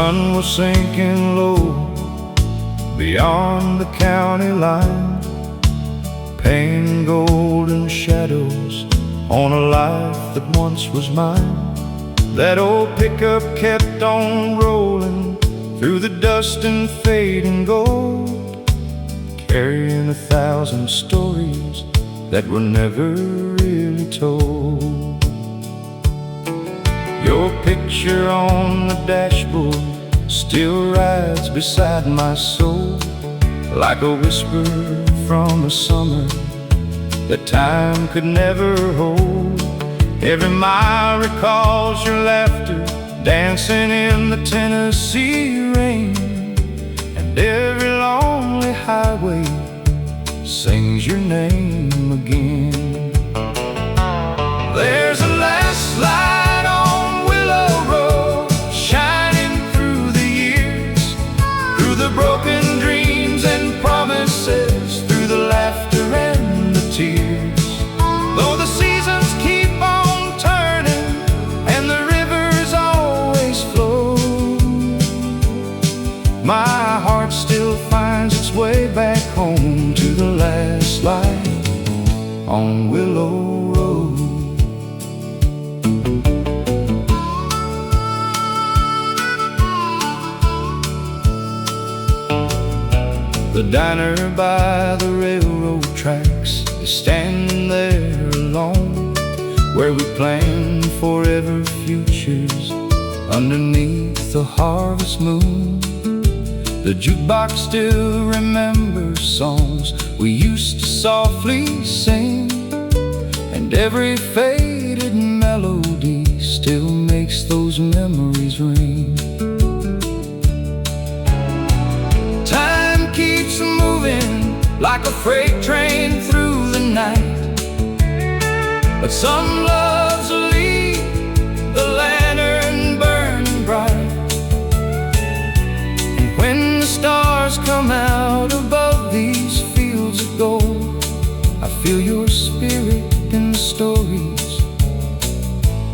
sun was sinking low beyond the county line, painting golden shadows on a life that once was mine. That old pickup kept on rolling through the dust and fading gold, carrying 1,000 stories that were never really told. Your picture on the dashboard still rides beside my soul, like a whisper from a summer that time could never hold. Every mile recalls your laughter dancing in the Tennessee rain, and every lonely highway sings your name again. There's a last light on Willow Road, shining through the years, through the broken dreams and promises, through the laughter and the tears. Though the seasons keep on turning and the rivers always flow, my heart still finds its way back home to the last light on Willow Road. The diner by the railroad tracks is standing there alone, where we plan forever futures underneath the harvest moon. The jukebox still remembers songs we used to softly sing, and every faded melody still makes those memories ring. Time keeps moving like a freight train through the night, but some loves leave the lantern burning bright. And when the stars come out above these fields of gold, I feel your spirit in the stories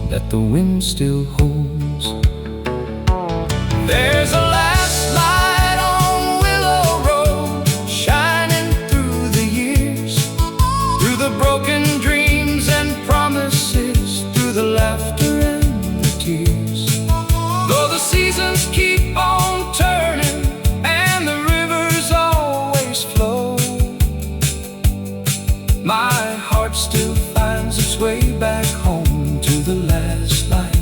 that the wind still holds. There's a last light on Willow Road, shining through the years, through the broken dreams and promises, through the laughter and the tears. Though the seasons keep on turning and the rivers always flow, my heart still finds its way back home to the last light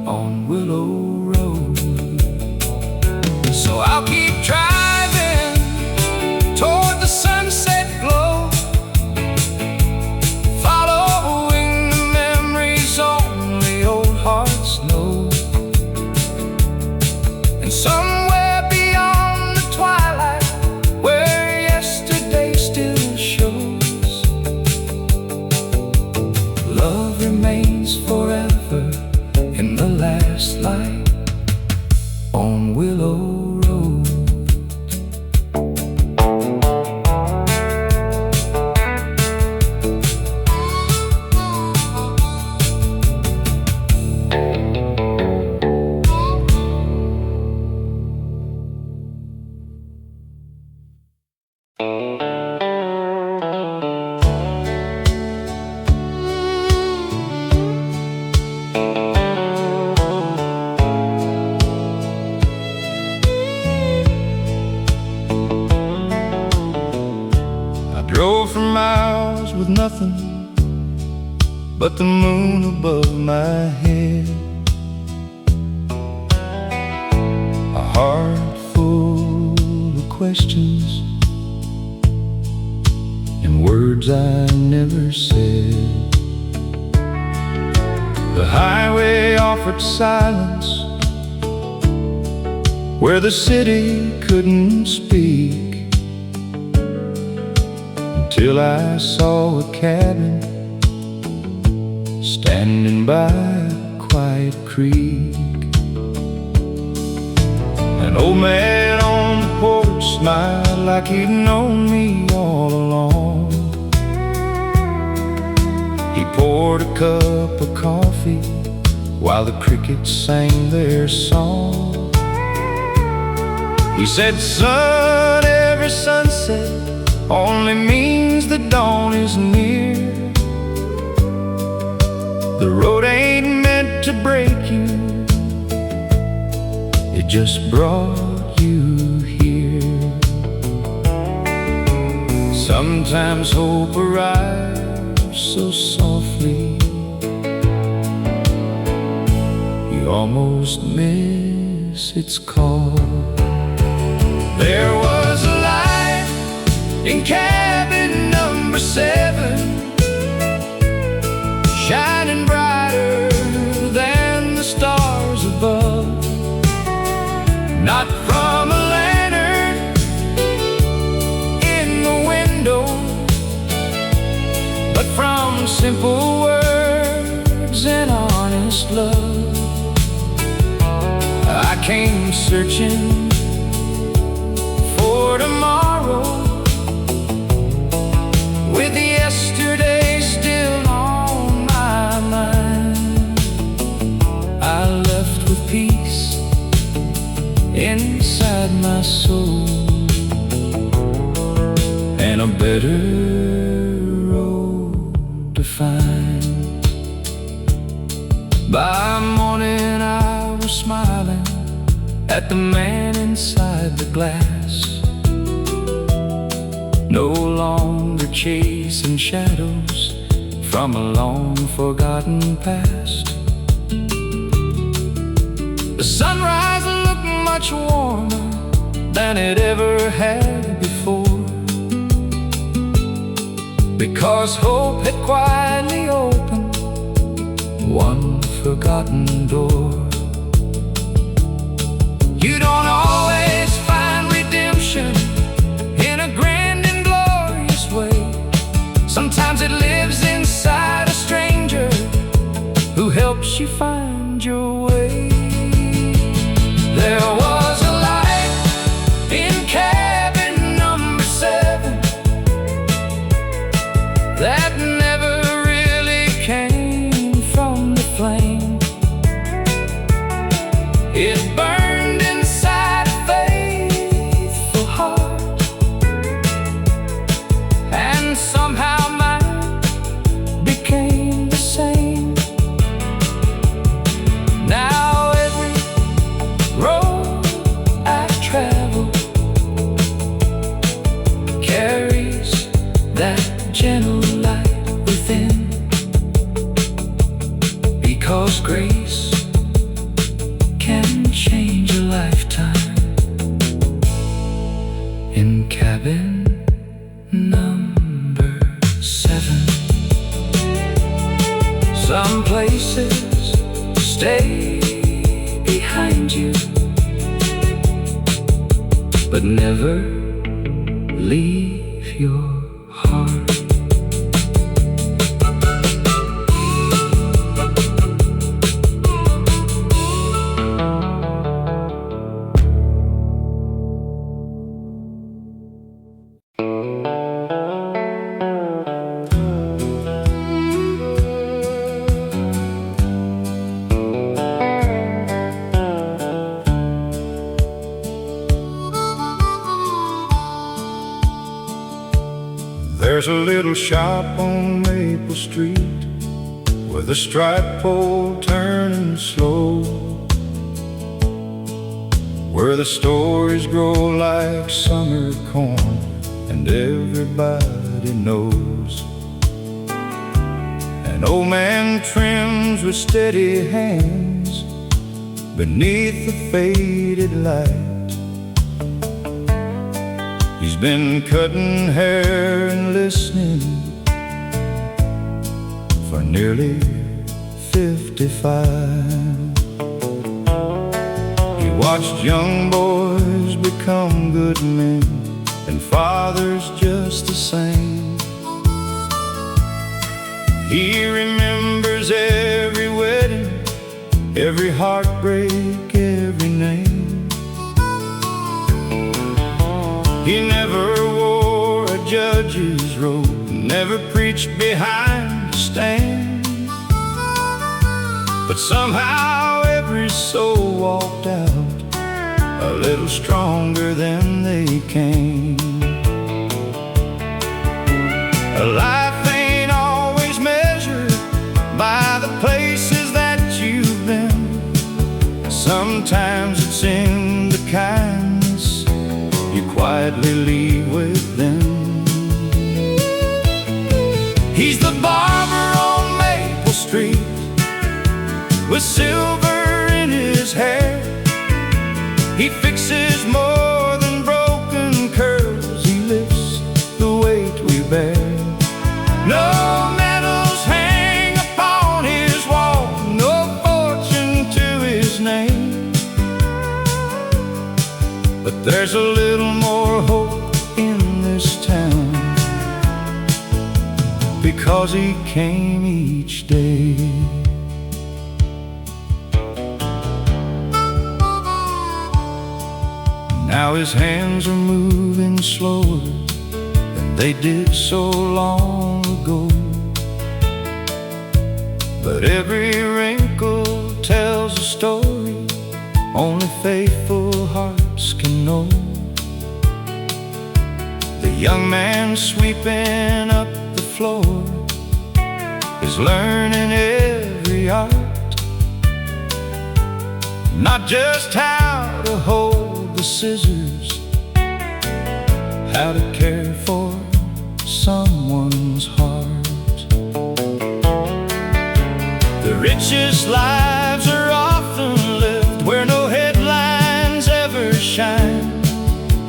on Willow Road. So I'll keep driving toward the sunset glow, following the memories only old hearts know. And somewhere beyond the twilight, where yesterday still shows, love remains forever in the last light on Willow Road. Drove for miles with nothing but the moon above my head, a heart full of questions and words I never said. The highway offered silence where the city couldn't speak, till I saw a cabin standing by a quiet creek. An old man on the porch smiled like he'd known me all along. He poured a cup of coffee while the crickets sang their song. He said, son, every sunset only means the dawn is near. The road ain't meant to break you, it just brought you here. Sometimes hope arrives so softly, you almost miss its call. There was a light in cabin number 7, shining brighter than the stars above. Not from a lantern in the window, but from simple words and honest love. I came searching for tomorrow, with yesterday still on my mind. I left with peace inside my soul, and a better road to find. By morning I was smiling at the man inside the glass, no longer chasing shadows from a long forgotten past. The sunrise looked much warmer than it ever had before, because hope had quietly opened one forgotten door. You don't always find redemption in a grand and glorious way. Sometimes it lives inside a stranger who helps you find your way. There was a light in cabin number 7 that never really came from the flame. It burned inside a faithful heart, and somehow mine became the same. Now every road I travel carries that gentle light within, because grace can change a lifetime. In cabin number 7, some places stay behind you, but never leave your heart. There's a little shop on Maple Street with a striped pole turning slow, where the stories grow like summer corn and everybody knows. An old man trims with steady hands beneath the faded light. He's been cutting hair and listening for nearly 55. He watched young boys become good men and fathers just the same. He remembers every wedding, every heartbreak, every name. He never wore a judge's robe, never preached behind the stand, but somehow every soul walked out a little stronger than they came. Life ain't always measured by the places that you've been. Sometimes it's in the kindness you quietly leave with them. He's the barber on Maple Street with silver in his hair. He fixes more than broken curls. He lifts the weight we bear. No medals hang upon his wall, no fortune to his name. But there's a little more hope in this town, because he came each day. Now his hands are moving slower than they did so long ago, but every wrinkle tells a story only faithful hearts can know. The young man sweeping up the floor is learning every art, not just how to hold the scissors, how to care for someone's heart. The richest lives are often lived where no headlines ever shine.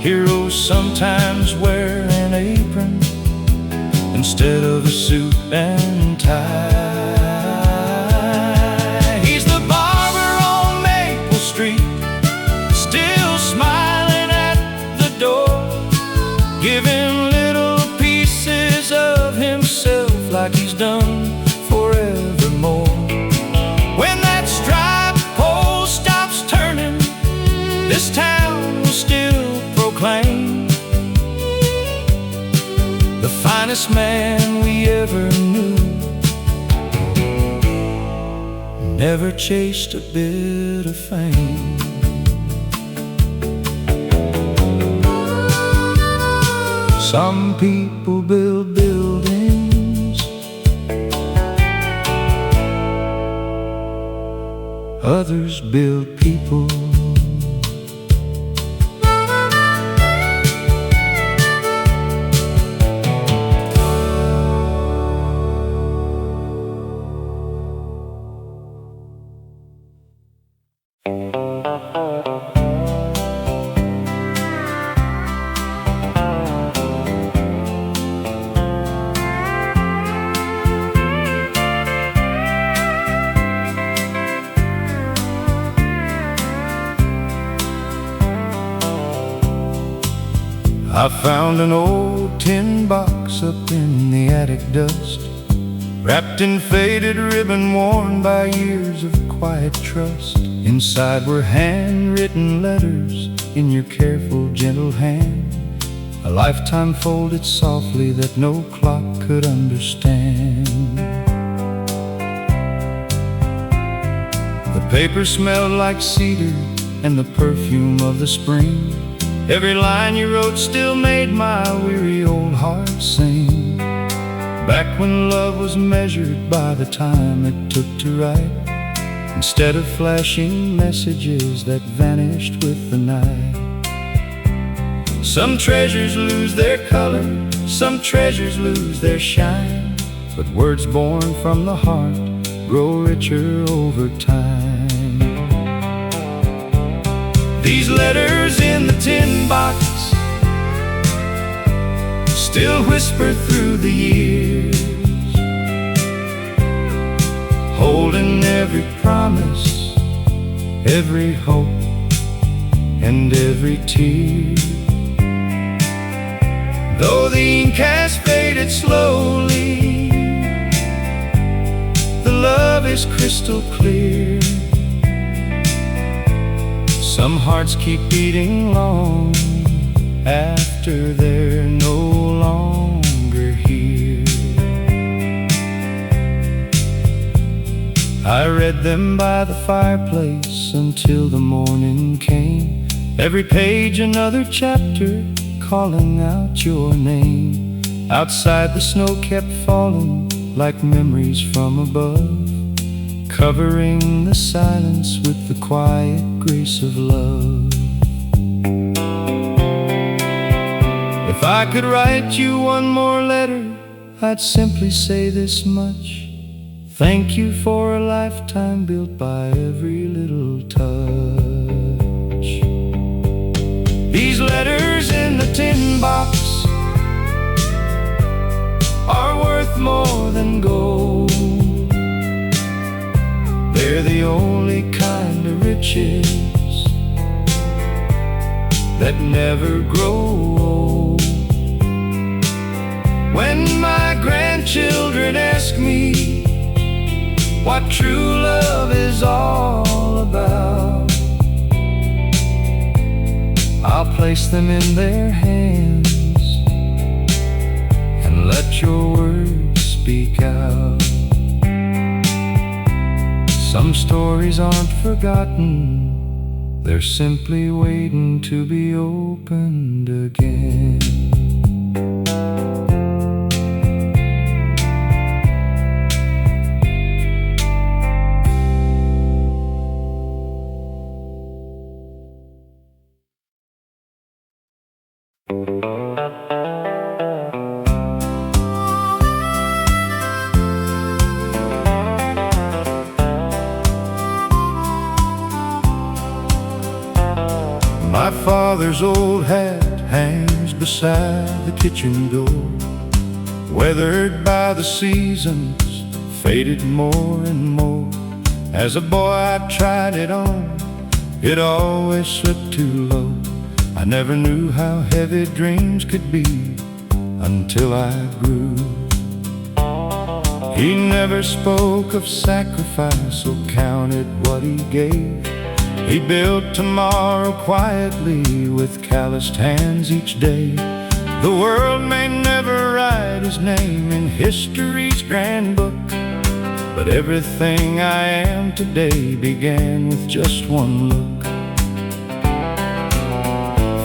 Heroes sometimes wear an apron instead of a suit and tie. He's the barber on Maple Street, still smiling at the door, giving little pieces of himself like he's done forevermore. When that striped pole stops turning, this town will still proclaim the finest man we ever knew never chased a bit of fame. Some people build buildings, others build people. I found an old tin box up in the attic dust, wrapped in faded ribbon worn by years of quiet trust. Inside were handwritten letters in your careful, gentle hand, a lifetime folded softly that no clock could understand. The paper smelled like cedar and the perfume of the spring. Every line you wrote still made my weary old heart sing. Back when love was measured by the time it took to write, instead of flashing messages that vanished with the night. Some treasures lose their color, some treasures lose their shine, but words born from the heart grow richer over time. These letters in the tin box still whisper through the years, holding every promise, every hope, and every tear. Though the ink has faded slowly, the love is crystal clear. Some hearts keep beating long after they're no longer here. I read them by the fireplace until the morning came. Every page another chapter, calling out your name. Outside the snow kept falling like memories from above, covering the silence with the quiet grace of love. If I could write you one more letter, I'd simply say this much: thank you for a lifetime built by every little touch. These letters in the tin box are worth more than gold. They're the only kind of riches that never grow old. When my grandchildren ask me what true love is all about, I'll place them in their hands and let your words speak out. Some stories aren't forgotten, they're simply waiting to be opened again. My father's old hat hangs beside the kitchen door, weathered by the seasons, faded more and more. As a boy I tried it on, it always slipped too low. I never knew how heavy dreams could be until I grew. He never spoke of sacrifice or counted what he gave. He built tomorrow quietly with calloused hands each day. The world may never write his name in history's grand book, but everything I am today began with just one look.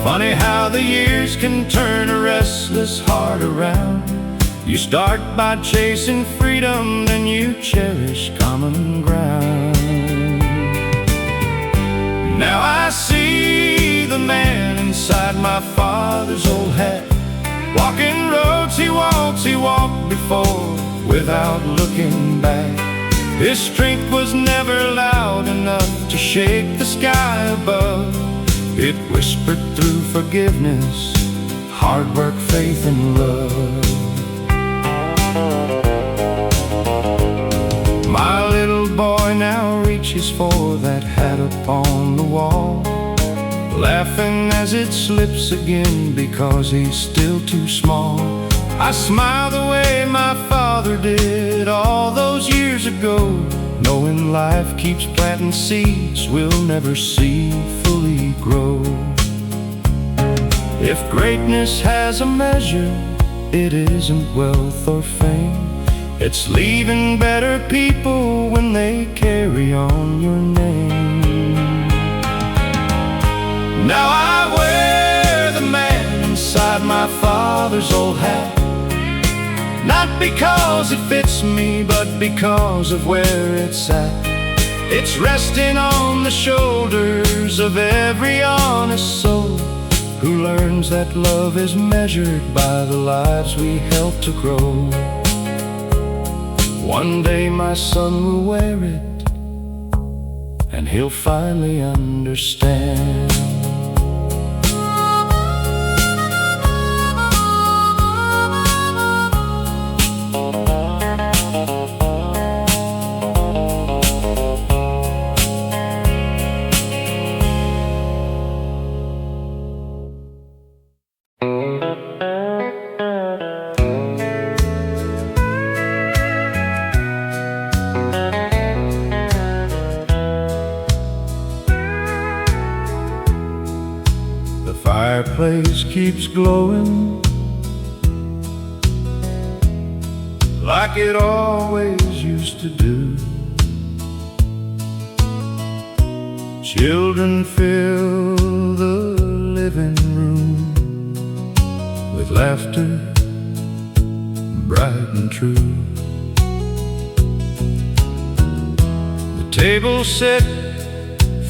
Funny how the years can turn a restless heart around. You start by chasing freedom, then you cherish common ground. Now I see the man inside my father's old hat, walking roads he walked before without looking back. His strength was never loud enough to shake the sky above. It whispered through forgiveness, hard work, faith, and love. My little boy now reaches for that hat upon the wall, laughing as it slips again because he's still too small. I smile the way my father did all those years ago, knowing life keeps planting seeds we'll never see fully grow. If greatness has a measure, it isn't wealth or fame. It's leaving better people when they carry on your name. Now I wear the man inside my father's old hat, not because it fits me, but because of where it's at. It's resting on the shoulders of every honest soul who learns that love is measured by the lives we help to grow. One day my son will wear it, and he'll finally understand. Fireplace keeps glowing like it always used to do. Children fill the with laughter bright and true. The table set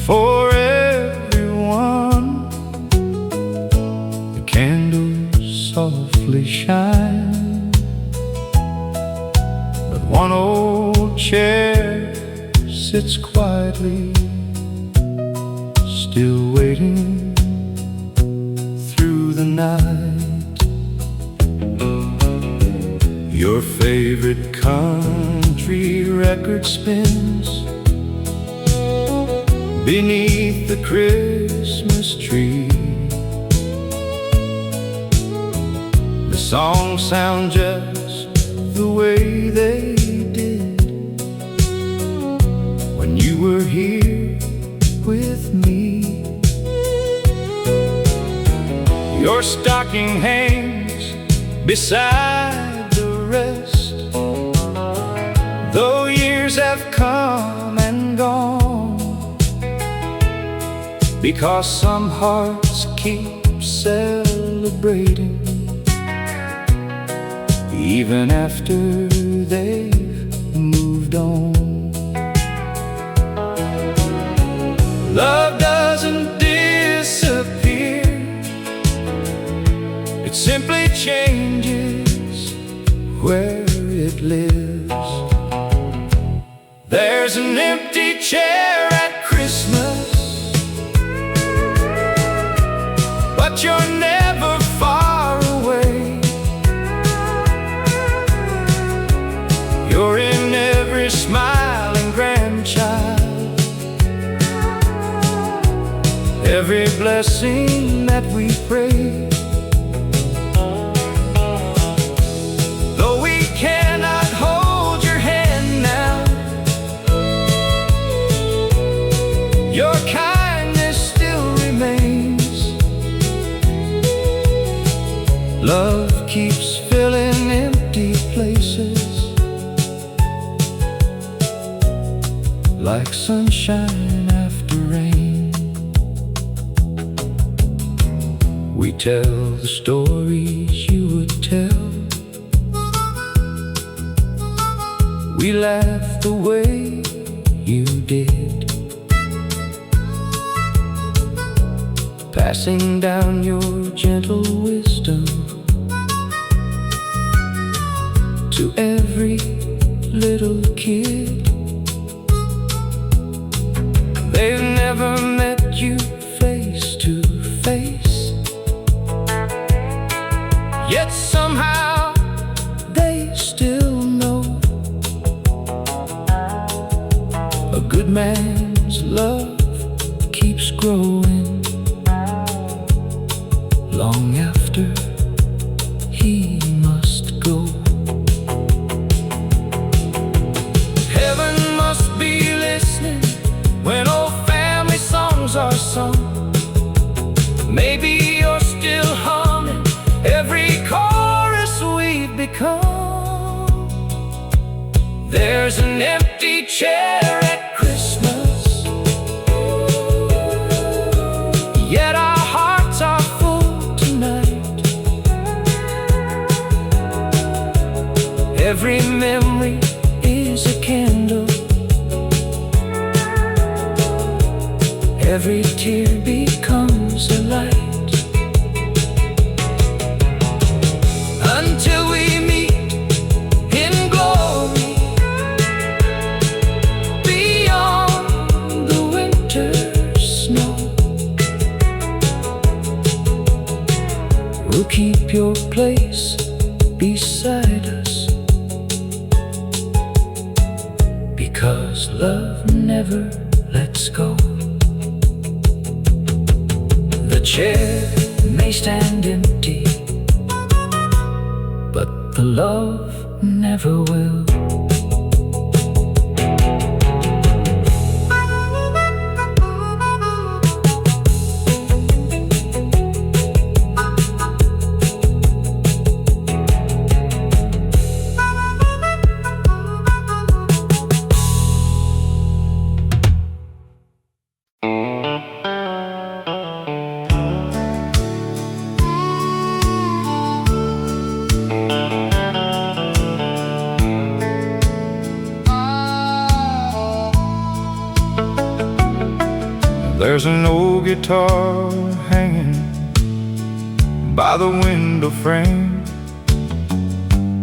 for everyone, the candles softly shine, but one old chair sits quietly, still waiting through the night. Your favorite country record spins beneath the Christmas tree. The songs sound just the way they did when you were here with me. Your stocking hangs beside the rest, though years have come and gone, because some hearts keep celebrating even after they've moved on. Love doesn't disappear, it simply changes where it lives. There's an empty chair at Christmas, but you're never far away. You're in every smiling grandchild, every blessing that we pray. Though we cannot hold your hand now, your kindness still remains. Love keeps filling empty places, like sunshine after rain. We tell the stories you would tell, we laugh the way you did, passing down your gentle wisdom to every little kid. They've never met you face to face, yet somehow they still know a good man's love keeps growing long after he must go. Heaven must be listening when old family songs are sung. Maybe you're still humming every chorus we've become. There's an empty chair at Christmas, yet our hearts are full tonight. Every memory is a candle, every tear becomes a light. Until we meet in glory beyond the winter snow, we'll keep your place beside us, because love never lets go. The chair may stand empty, but the love never will. There's an old guitar hanging by the window frame,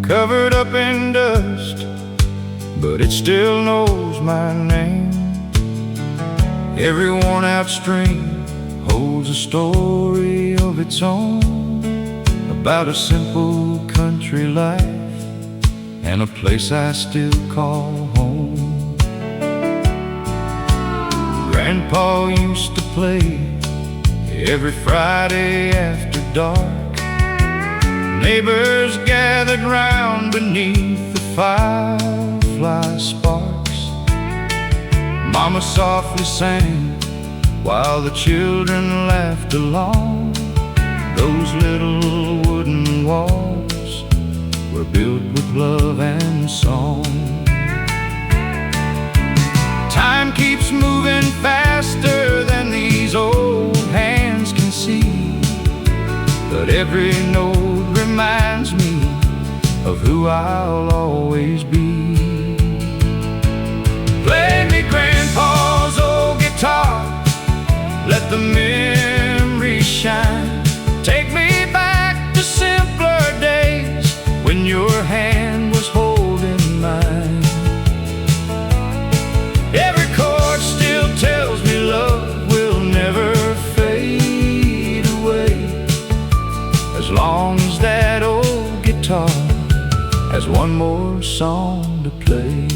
covered up in dust, but it still knows my name. Every worn out string holds a story of its own, about a simple country life and a place I still call home. Grandpa used to play every Friday after dark. Neighbors gathered round beneath the firefly sparks. Mama softly sang while the children laughed along. Those little wooden walls were built with love and song. Time keeps moving faster than these old hands can see, but every note reminds me of who I'll always be. Play me Grandpa's old guitar, let the memories shine. Take me back to simpler days when your hand was holding mine. Every chord still tells me love will never fade away, as long as that old guitar has one more song to play.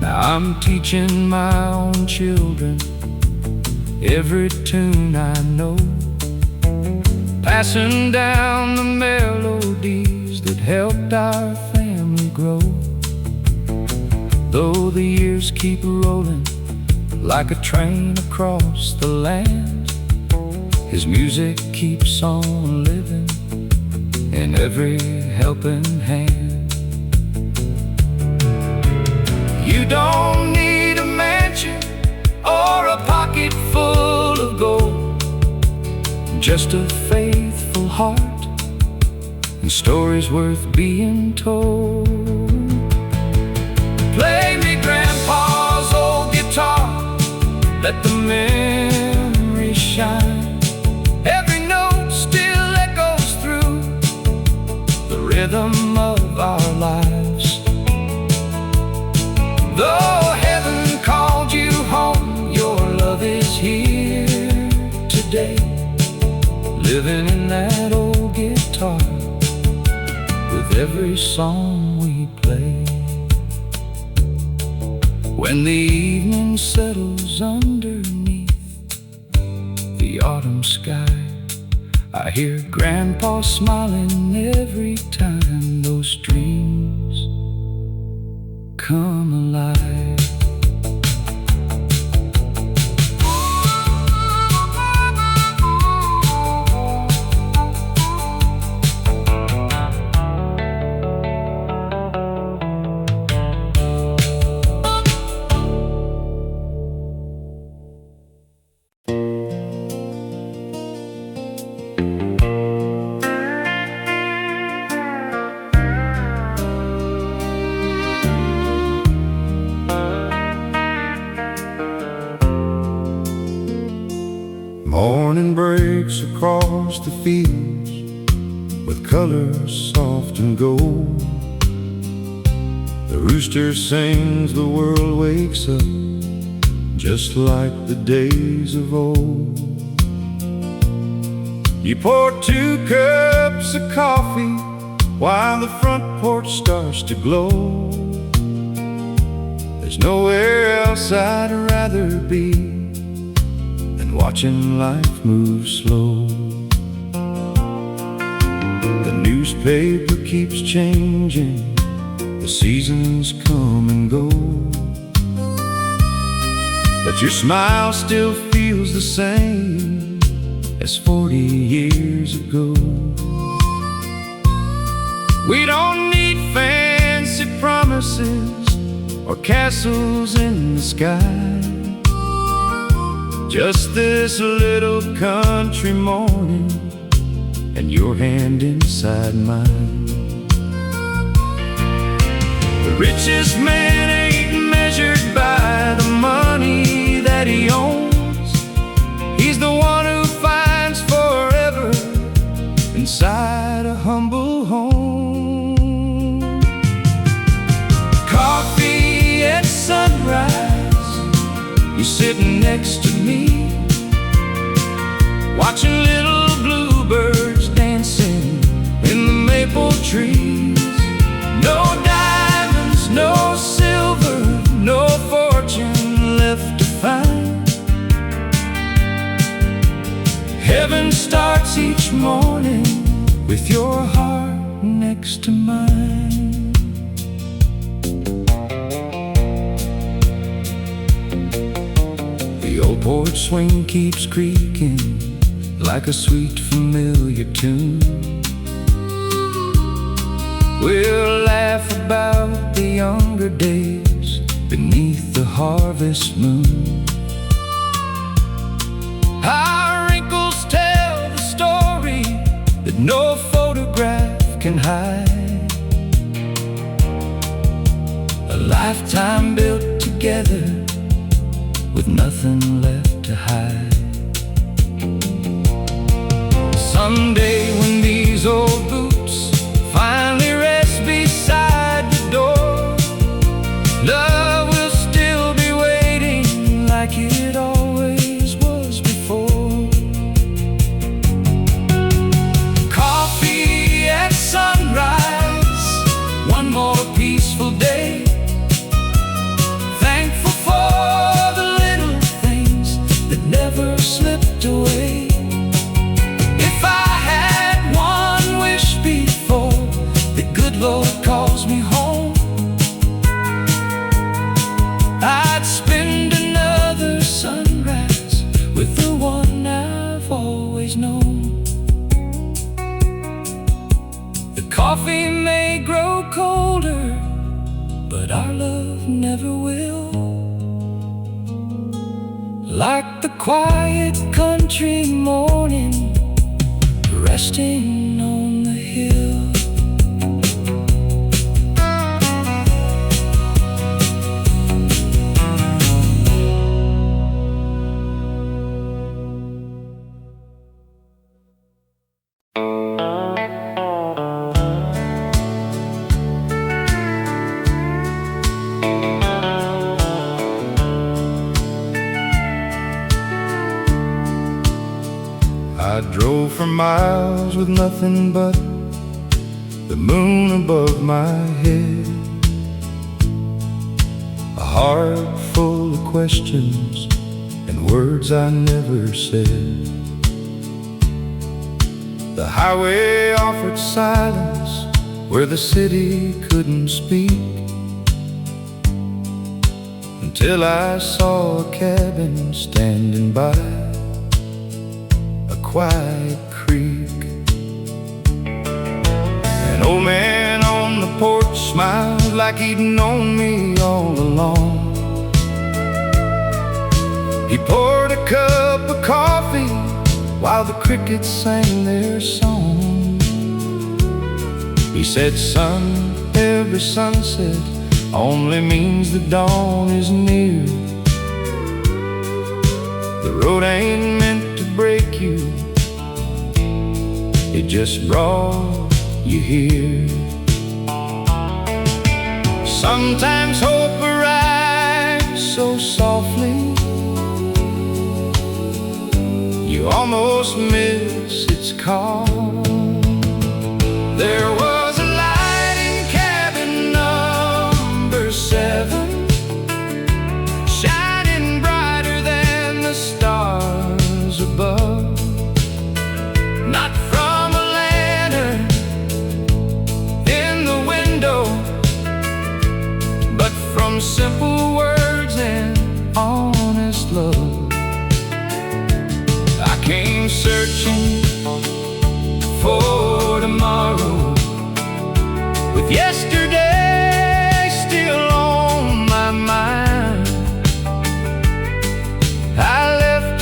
I'm teaching my own children every tune I know, passing down the melodies that helped our family grow. Though the years keep rolling like a train across the land, his music keeps on living in every helping hand. You don't need a mansion or a pocket full of gold, just a faithful heart and stories worth being told. Play me Grandpa's old guitar, let the memories shine. Every note still echoes through the rhythm of our lives. Though heaven called you home, your love is here today, living in that old guitar with every song we play. When the evening settles underneath the autumn sky, I hear Grandpa smiling every time those dreams come alive. Morning breaks across the fields with colors soft and gold. The rooster sings, the world wakes up just like the days of old. You pour 2 cups of coffee while the front porch starts to glow. There's nowhere else I'd rather be watching life move slow. The newspaper keeps changing, the seasons come and go, but your smile still feels the same as 40 years ago. We don't need fancy promises or castles in the sky. Just this little country morning, and your hand inside mine. The richest man ain't measured by the money that he owns. He's the one who finds forever inside a humble home. Coffee at sunrise, you're sitting next to me, watching little bluebirds dancing in the maple trees. No diamonds, no silver, no fortune left to find. Heaven starts each morning with your heart next to mine. The old porch swing keeps creaking like a sweet familiar tune. We'll laugh about the younger days beneath the harvest moon. Our wrinkles tell the story that no photograph can hide. A lifetime built together with nothing left to hide. Someday when these old boots finally rest beside the door, love will still be waiting like it always was before. Coffee at sunrise, one more peaceful day. Thankful for the little things that never slipped away. Lord calls me home, I'd spend another sunrise with the one I've always known. The coffee may grow colder, but our love never will. Like the quiet country morning resting on the hill. I drove for miles with nothing but the moon above my head, a heart full of questions and words I never said. The highway offered silence where the city couldn't speak, until I saw a cabin standing by a quiet creek. An old man on the porch smiled like he'd known me all along. He poured a cup of coffee while the crickets sang their song. He said, "Son, every sunset only means the dawn is near. The road ain't meant to break you, it just brought you here." Sometimes hope arrives so softly, you almost miss its call. There was a light in cabin number 7, shining brighter than the stars above. Not from a lantern in the window, but from simple words and honest love. I came searching for tomorrow, with yesterday still on my mind. I left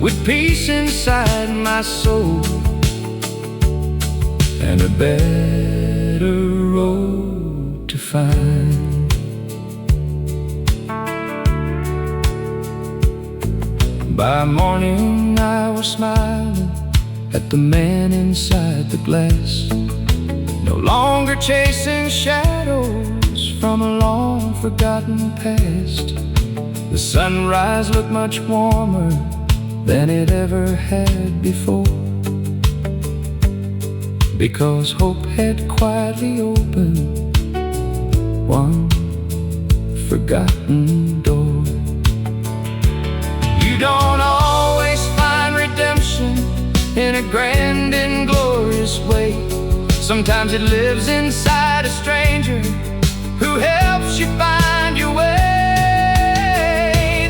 with peace inside my soul and a better road to find. By morning I was smiling at the man inside the glass, no longer chasing shadows from a long forgotten past. The sunrise looked much warmer than it ever had before, because hope had quietly opened one forgotten door. You don't always find redemption in a grand and glorious way. Sometimes it lives inside a stranger who helps you find your way.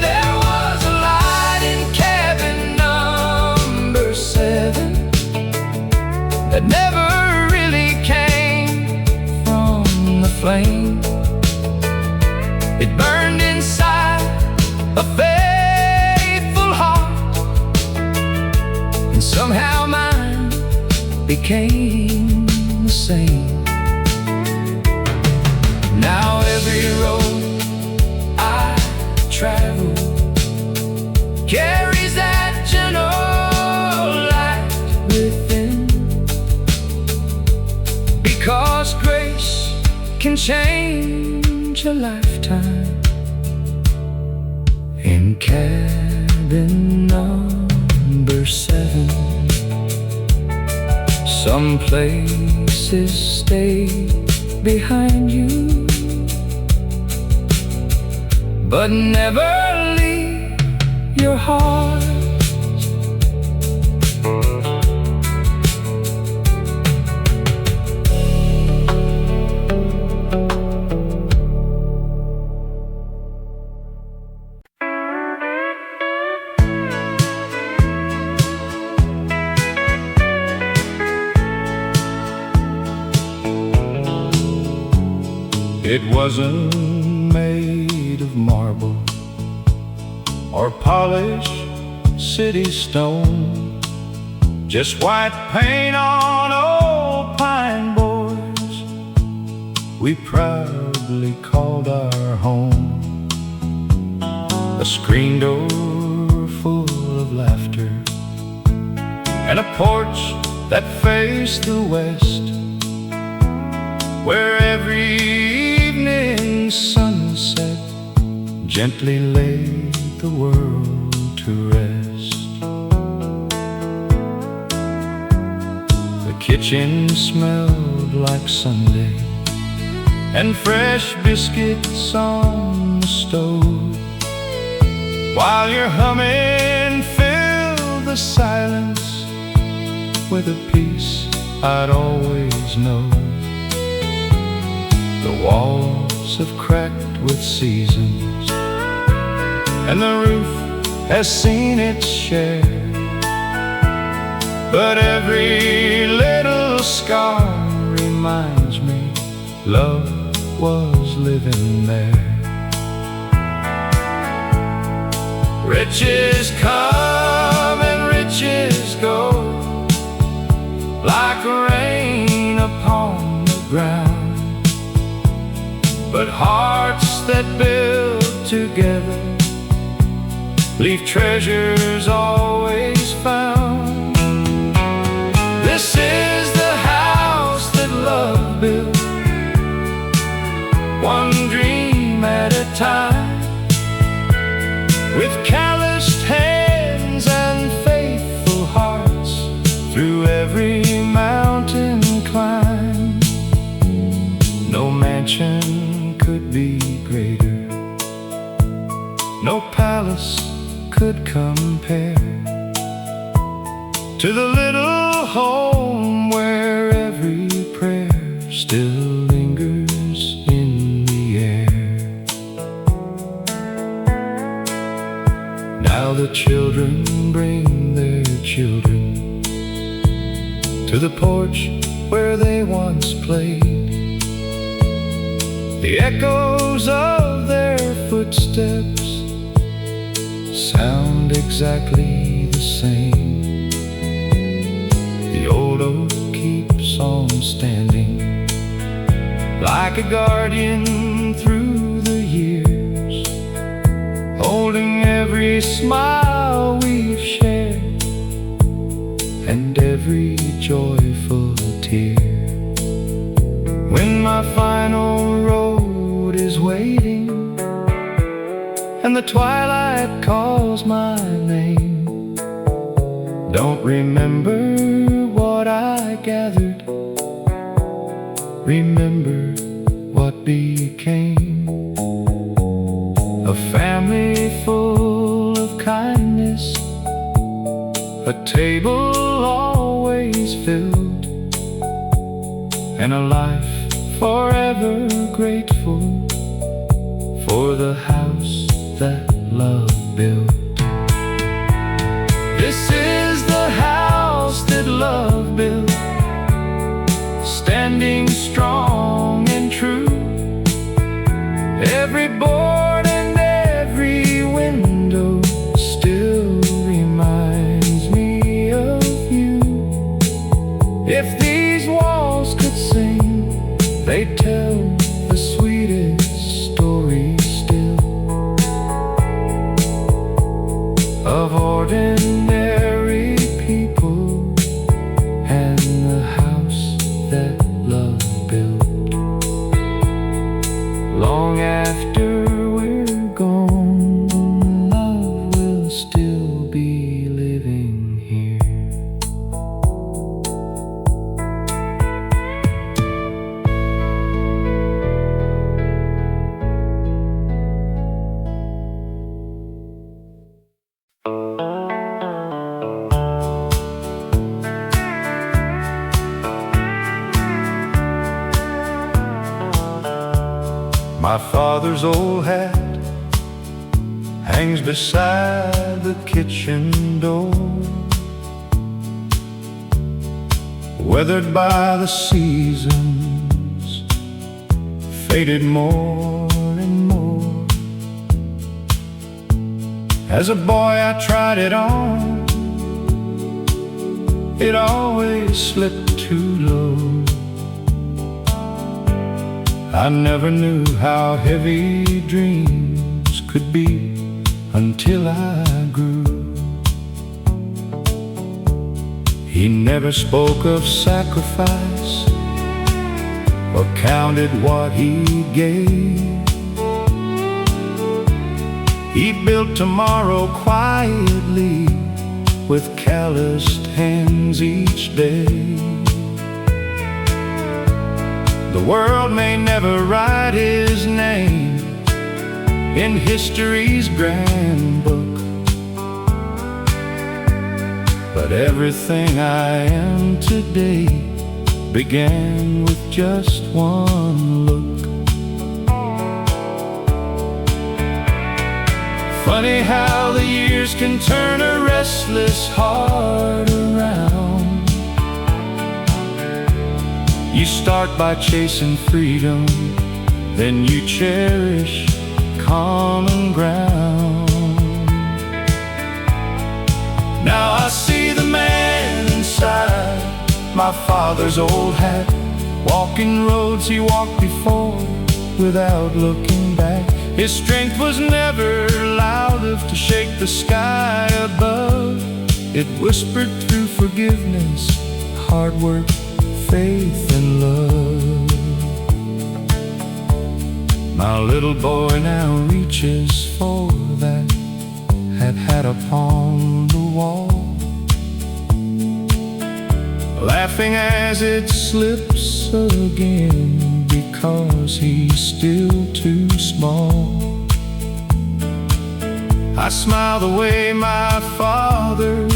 There was a light in cabin number 7 that never really came from the flame. It burned inside a faithful heart, and somehow mine became the same. Now every road I travel carries that gentle light within, because grace can change a lifetime. In cabin number 7, some places stay behind you, but never leave your heart. It wasn't made of marble or polished city stone, just white paint on old pine boards we proudly called our home. A screen door full of laughter and a porch that faced the west, where every evening sunset gently laid the world to rest. The kitchen smelled like Sunday and fresh biscuits on the stove, while your humming filled the silence with a peace I'd always known. The walls have cracked with seasons, and the roof has seen its share, but every little scar reminds me love was living there. Riches come and riches go, like rain upon the ground, but hearts that build together leave treasures always found. This is the house that love built, one dream at a time, with calloused hands and faithful hearts through every mountain climb. No mansion could be greater, no palace could compare to the little home where every prayer still lingers in the air. Now the children bring their children to the porch where they once played. The echoes of their footsteps sound exactly the the same. The old oak keeps on standing, like a guardian through the years, holding every smile we've shared and every joyful tear. When my final road is waiting and the twilight calls my name, don't remember what I gathered, remember what became. A family full of kindness, a table always filled, and a life forever grateful for the house that love built. This is the house that love built, standing strong and true. Every board and every window still reminds me of you. If these walls could sing, they'd tell the sweetest story still, of ordinary people and the house that love built. Long after we're gone, love will still be living here. My father's old hat hangs beside the kitchen door, weathered by the seasons, faded more and more. As a boy I tried it on, it always slipped too low. I never knew how heavy dreams could be until I grew. He never spoke of sacrifice or counted what he gave. He built tomorrow quietly with calloused hands each day. The world may never write his name in history's grand book, but everything I am today began with just one look. Funny how the years can turn a restless heart around. You start by chasing freedom, then you cherish common ground. Now I see the man inside my father's old hat, walking roads he walked before without looking back. His strength was never loud enough to shake the sky above. It whispered through forgiveness, hard work, faith and love. My little boy now reaches for that hat upon the wall, laughing as it slips again because he's still too small. I smile the way my father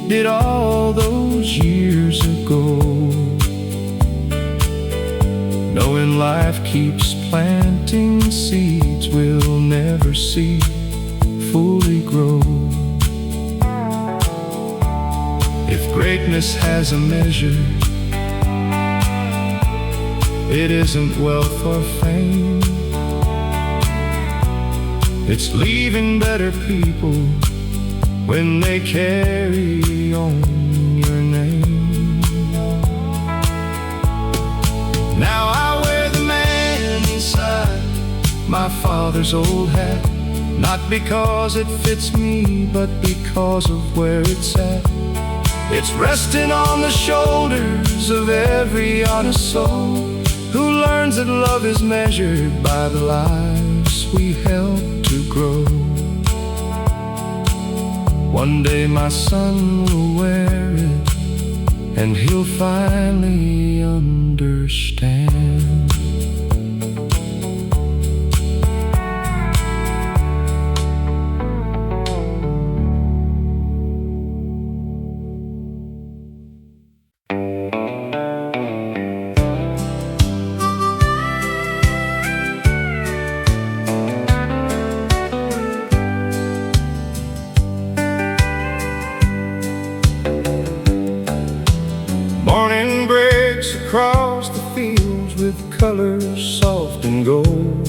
did all those years ago, knowing life keeps planting seeds we'll never see fully grow. If greatness has a measure, it isn't wealth or fame. It's leaving better people when they carry on your name. Now I wear the man inside my father's old hat, not because it fits me, but because of where it's at. It's resting on the shoulders of every honest soul who learns that love is measured by the lives we help to grow. One day my son will wear it, and he'll finally understand. Morning breaks across the fields with colors soft and gold.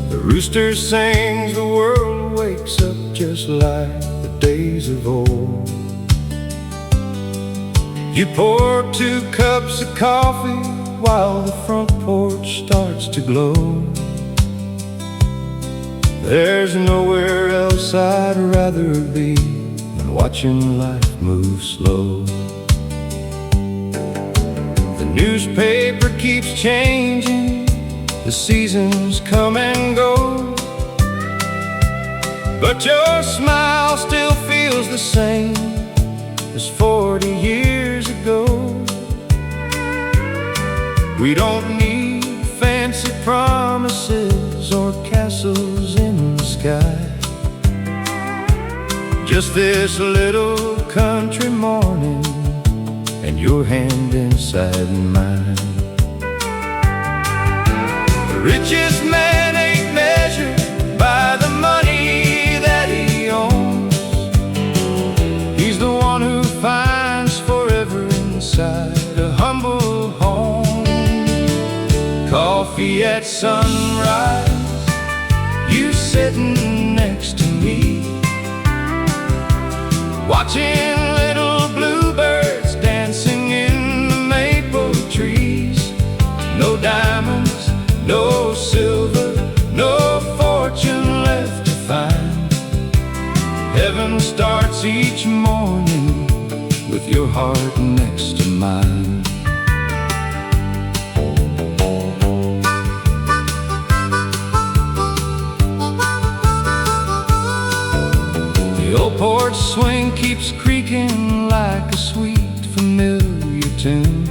The rooster sings, the world wakes up just like the days of old. You pour 2 cups of coffee while the front porch starts to glow. There's nowhere else I'd rather be than watching life move slow. The newspaper keeps changing, the seasons come and go, but your smile still feels the same as 40 years ago. We don't need fancy promises or castles in the sky, just this little country morning and your hand inside mine. The richest man ain't measured by the money that he owns. He's the one who finds forever inside a humble home. Coffee at sunrise, you sitting next to me, watching little bluebirds dancing in the maple trees. No diamonds, no silver, no fortune left to find. Heaven starts each morning with your heart next to mine. The old porch swing keeps creaking like a sweet familiar tune.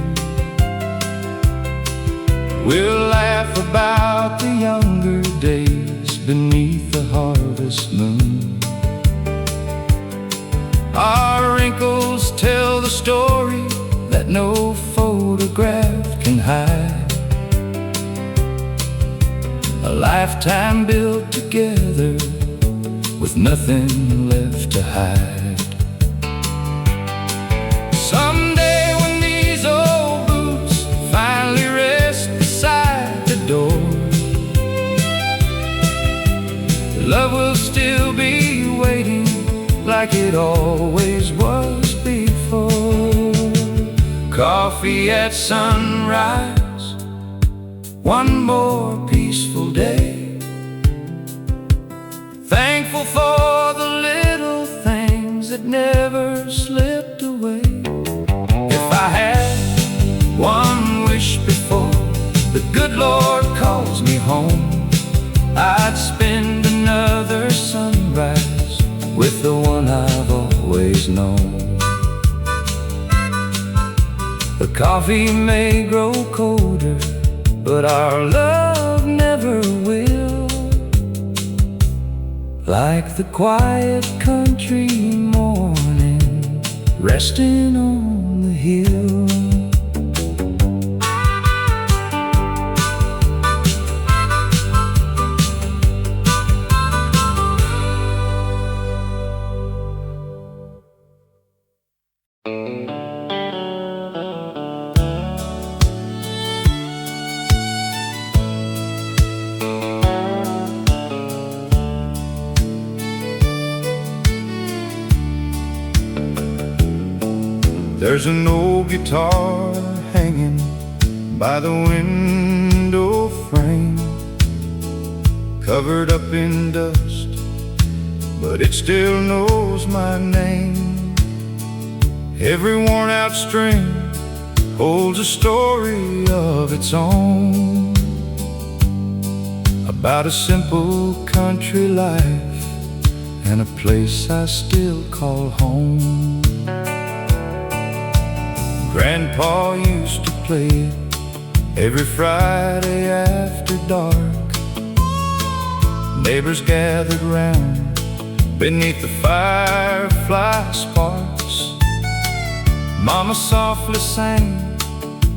We'll laugh about the younger days beneath the harvest moon. Our wrinkles tell the story that no photograph can hide. A lifetime built together with nothing left to hide. Someday when these old boots finally rest beside the door, love will still be waiting like it always was before. Coffee at sunrise, one more peaceful day. Thankful for the little things that never slipped away. If I had one wish before the good Lord calls me home, I'd spend another sunrise with the one I've always known. The coffee may grow colder, but our love never will. Like the quiet country morning resting on the hill. There's an old guitar hanging by the window frame, covered up in dust, but it still knows my name. Every worn out string holds a story of its own, about a simple country life and a place I still call home. Grandpa used to play it every Friday after dark. Neighbors gathered round beneath the firefly sparks. Mama softly sang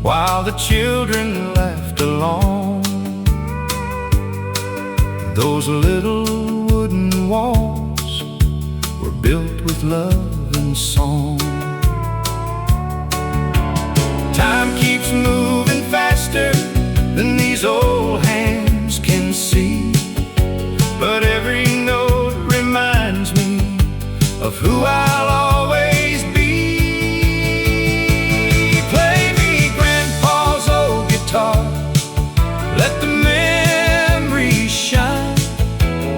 while the children laughed along. Those little wooden walls were built with love and song. Time keeps moving faster than these old hands can see, but every note reminds me of who I'll always be. Play me Grandpa's old guitar, let the memories shine.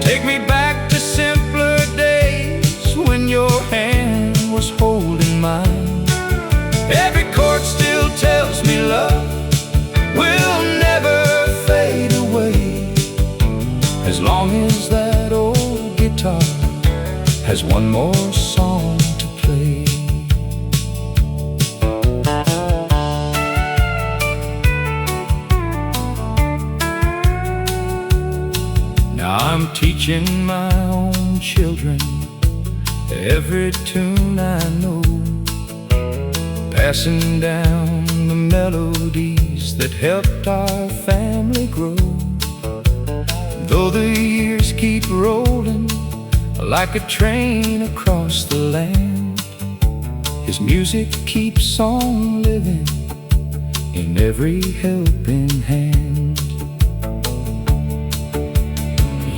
Take me back to simpler days when your hand was holding mine. Every chord still tells me love will never fade away, as long as that old guitar has one more song to play. Now I'm teaching my own children every tune I know, passing down the melodies that helped our family grow. Though the years keep rolling like a train across the land, his music keeps on living in every helping hand.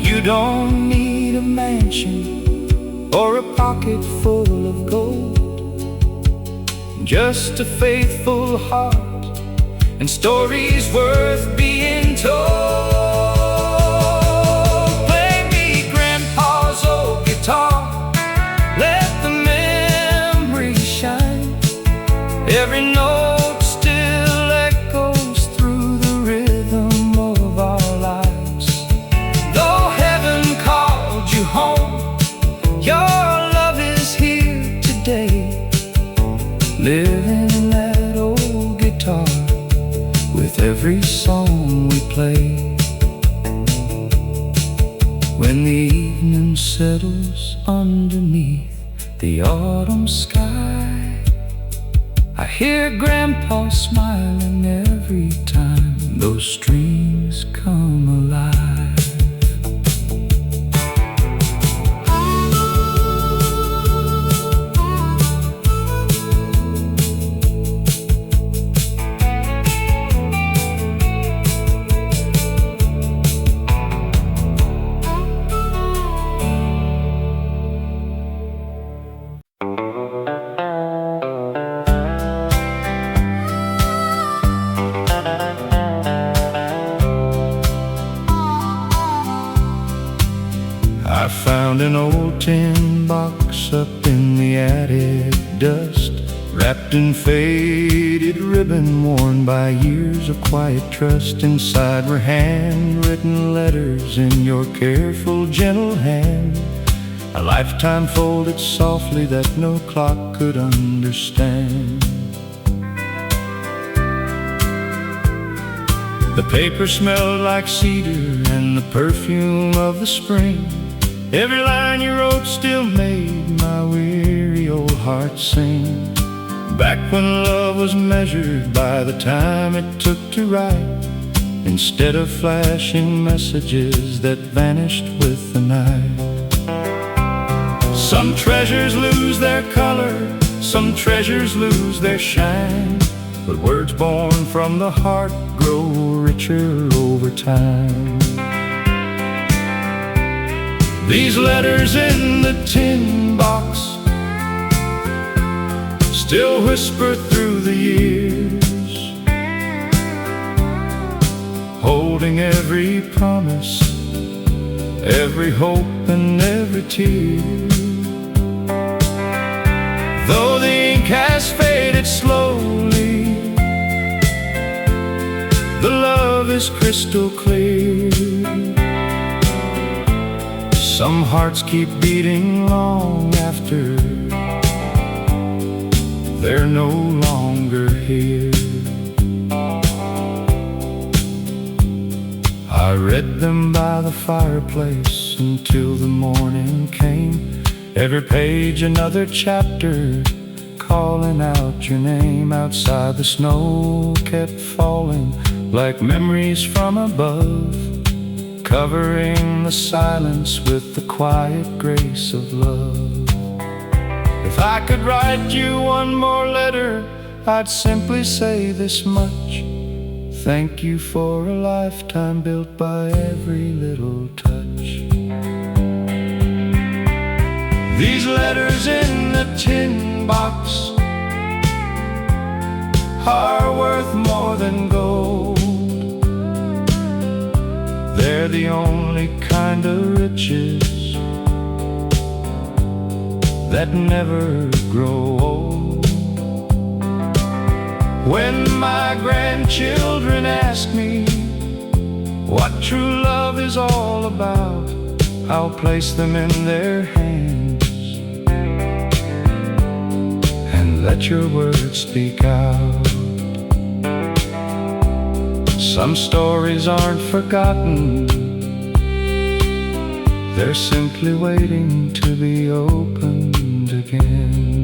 You don't need a mansion or a pocket full of gold, just a faithful heart and stories worth being told. Play me Grandpa's old guitar, let the memories shine. Every note still echoes through the rhythm of our lives. Though heaven called you home, your love is here today, living that old guitar with every song we play. When the evening settles underneath the autumn sky, I hear Grandpa smiling every time those strings come alive. I found an old tin box up in the attic dust, wrapped in faded ribbon worn by years of quiet trust. Inside were handwritten letters in your careful, gentle hand, a lifetime folded softly that no clock could understand. The paper smelled like cedar and the perfume of the spring. Every line you wrote still made my weary old heart sing. Back when love was measured by the time it took to write, instead of flashing messages that vanished with the night. Some treasures lose their color, some treasures lose their shine, but words born from the heart grow richer over time. These letters in the tin box still whisper through the years, holding every promise, every hope and every tear. Though the ink has faded slowly, the love is crystal clear. Some hearts keep beating long after they're no longer here. I read them by the fireplace until the morning came. Every page another chapter, calling out your name. Outside the snow kept falling like memories from above, covering the silence with the quiet grace of love. If I could write you one more letter, I'd simply say this much: thank you for a lifetime built by every little touch. These letters in the tin box are worth more than gold. They're the only kind of riches that never grow old. When my grandchildren ask me what true love is all about, I'll place them in their hands and let your words speak out. Some stories aren't forgotten, they're simply waiting to be opened again.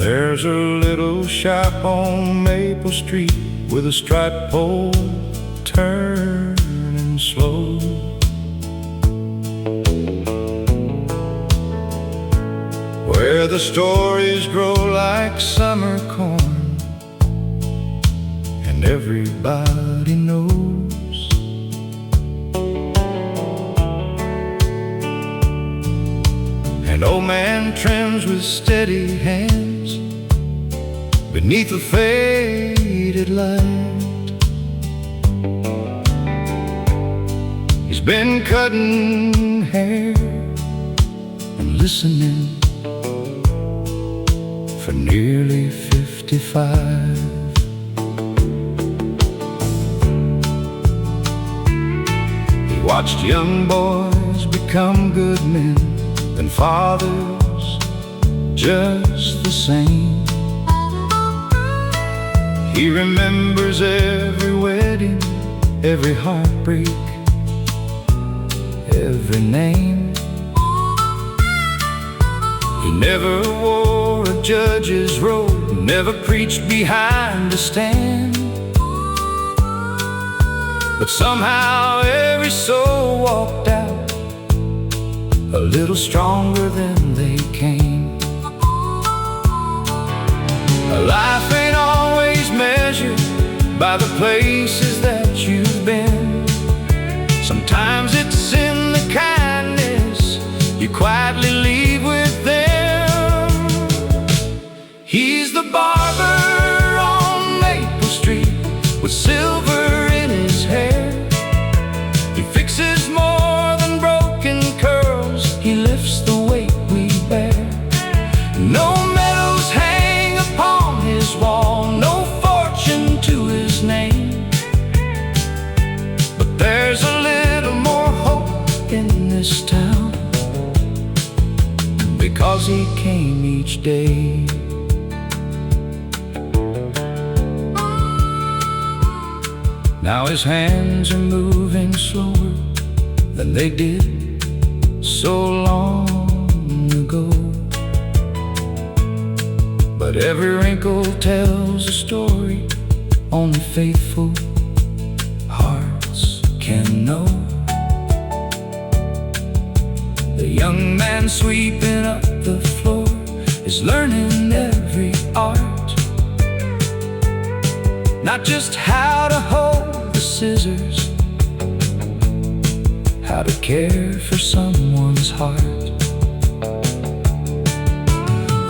There's a little shop on Maple Street with a striped pole turning slow. Where the stories grow like summer corn, and everybody knows. An old man trims with steady hands beneath a faded light. He's been cutting hair and listening for nearly 55. He watched young boys become good men, and fathers just the same. He remembers every wedding, every heartbreak, every name. He never wore a judge's robe, never preached behind a stand. But somehow every soul walked out a little stronger than they came. Life ain't always measured by the places that you've been. Sometimes it's in the kindness you quietly leave with them. He's the barber on Maple Street with silver in his hair. He fixes more than broken curls, he lifts the weight we bear. No medals hang upon his wall, no fortune to his name, but there's a little more hope in this town, because he came each day. Now his hands are moving slower than they did so long ago. But every wrinkle tells a story only faithful hearts can know. The young man sweeping up the floor is learning every art, not just how to hold the scissors, how to care for someone's heart.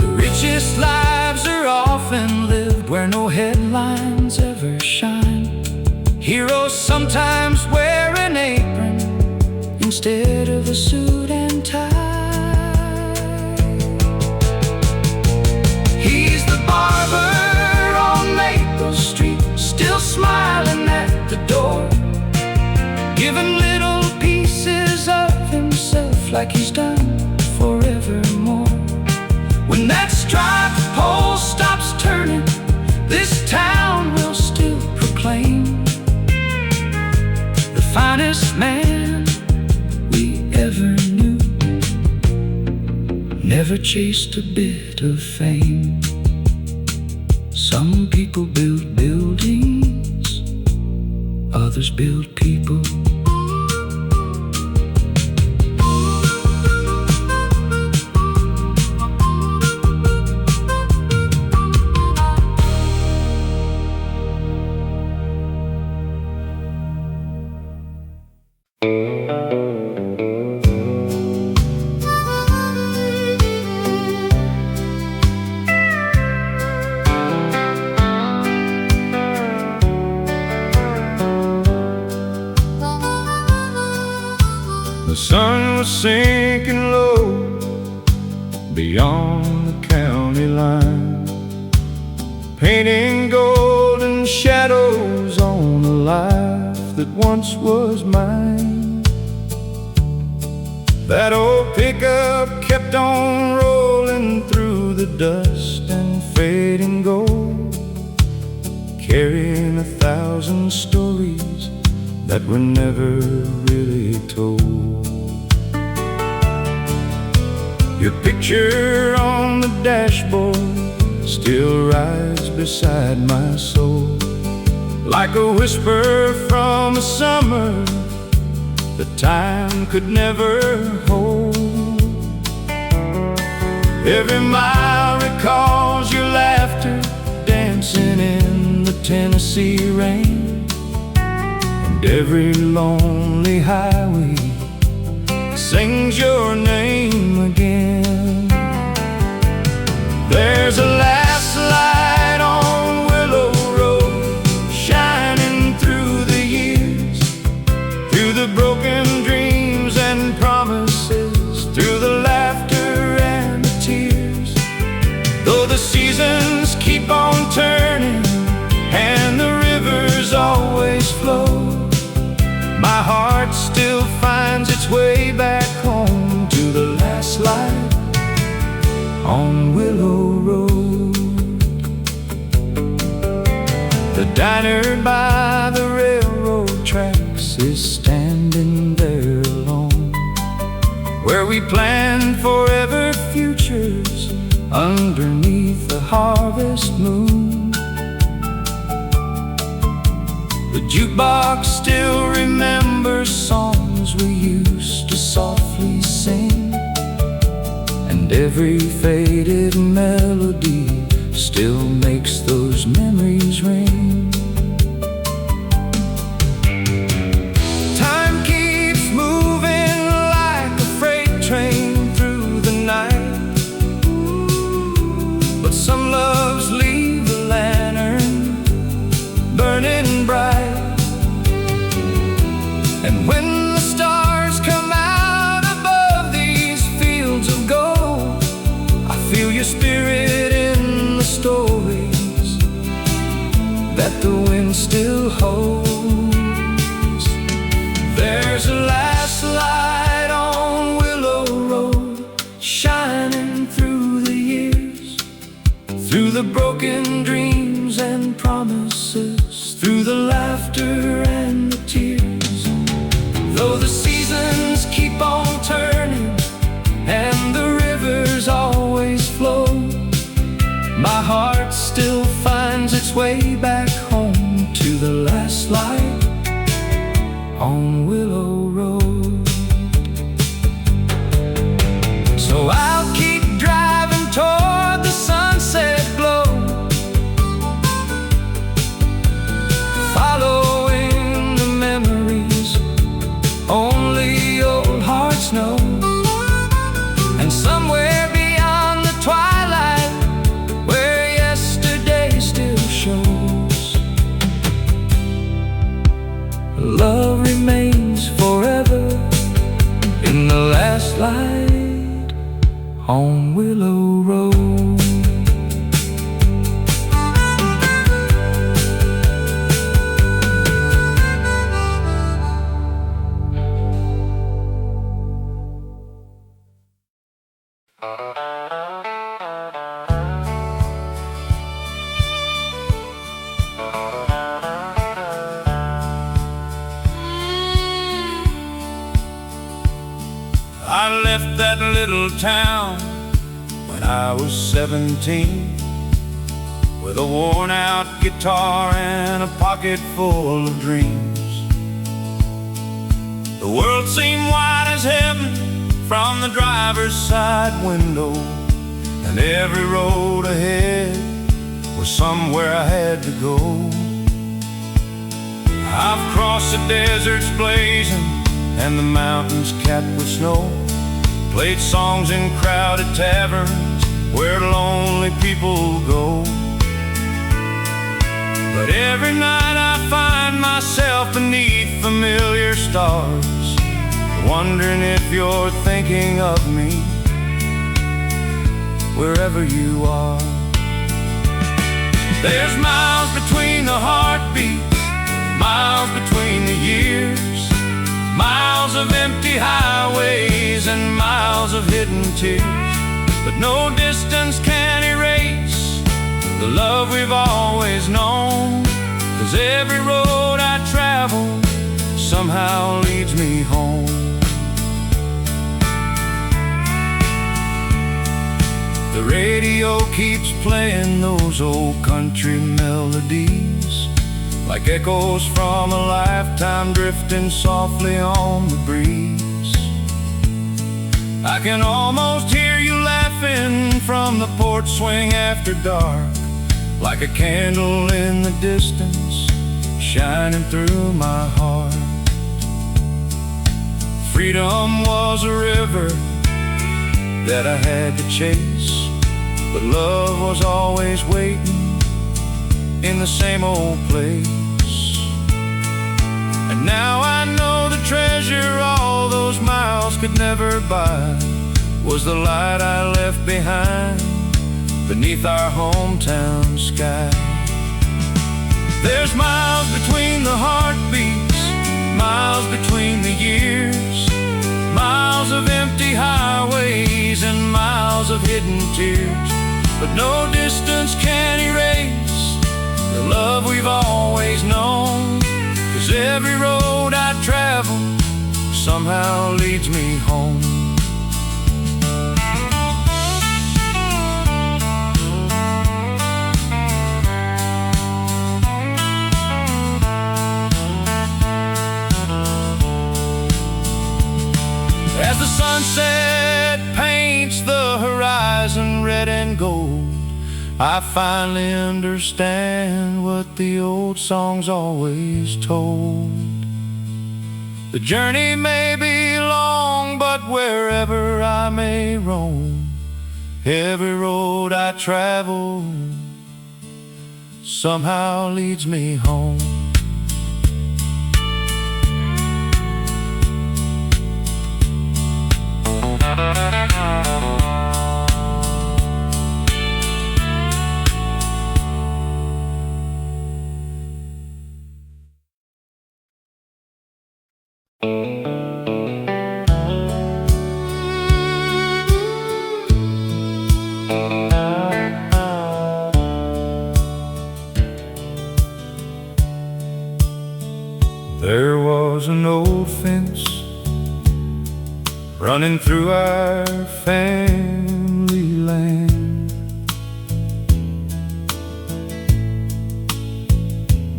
The richest lives are often lived where no headlines ever shine. Heroes sometimes wear an apron instead of a suit and tie. He's the barber on Maple Street, still smiling at the door, giving little pieces of himself like he's done forevermore. When that striped pole stops turning, this town will still proclaim the finest man we ever knew never chased a bit of fame. Some people build buildings, others build people. The sun was sinking low beyond the county line, painting golden shadows on a life that once was mine. That old pickup kept on rolling through the dust and fading gold, carrying 1,000 stories that were never really told. Your picture on the dashboard still rides beside my soul, like a whisper from a summer that time could never hold. Every mile recalls your laughter dancing in the Tennessee rain, and every lonely highway sings your name again. There's a last light on Willow Road, shining through the years, through the broken dreams and promises, through the laughter and the tears. Though the seasons keep on turning and the rivers always flow, my heart still finds its way back home to the last light on Willow Road. The diner by the railroad tracks is standing there alone, where we planned forever futures underneath the harvest moon. The jukebox still remembers songs we used to softly sing, and every faded melody still makes those memories ring. Time keeps moving like a freight train through the night, but some loves leave the lantern burning bright. And when the stars come out above these fields of gold, I feel your spirit in the stories that the wind still holds. There's a last light on Willow Road, shining through the years, through the broken dreams and promises, through the laughter and the tears. Though the seasons keep on turning and the rivers in the last light on Willow Road. I left that little town when I was 17, with a worn-out guitar and a pocket full of dreams. The world seemed wide as heaven from the driver's side window, and every road ahead was somewhere I had to go. I've crossed the deserts blazing and the mountains capped with snow, played songs in crowded taverns where lonely people go. But every night I find myself beneath familiar stars, wondering if you're thinking of me wherever you are. There's miles between the heartbeats, miles between the years, miles of empty highways and miles of hidden tears. But no distance can erase the love we've always known, 'cause every road I travel somehow leads me home. The radio keeps playing those old country melodies, like echoes from a lifetime drifting softly on the breeze. I can almost hear you laughing from the porch swing after dark, like a candle in the distance shining through my heart. Freedom was a river that I had to chase, but love was always waiting in the same old place. And now I know the treasure all those miles could never buy was the light I left behind beneath our hometown sky. There's miles between the heartbeats, miles between the years, miles of empty highways and miles of hidden tears. But no distance can erase the love we've always known, 'cause every road I travel somehow leads me home. As the sunset paints the horizon red and gold, I finally understand what the old songs always told. The journey may be long, but wherever I may roam, every road I travel somehow leads me home. There was an old fence running through our family land,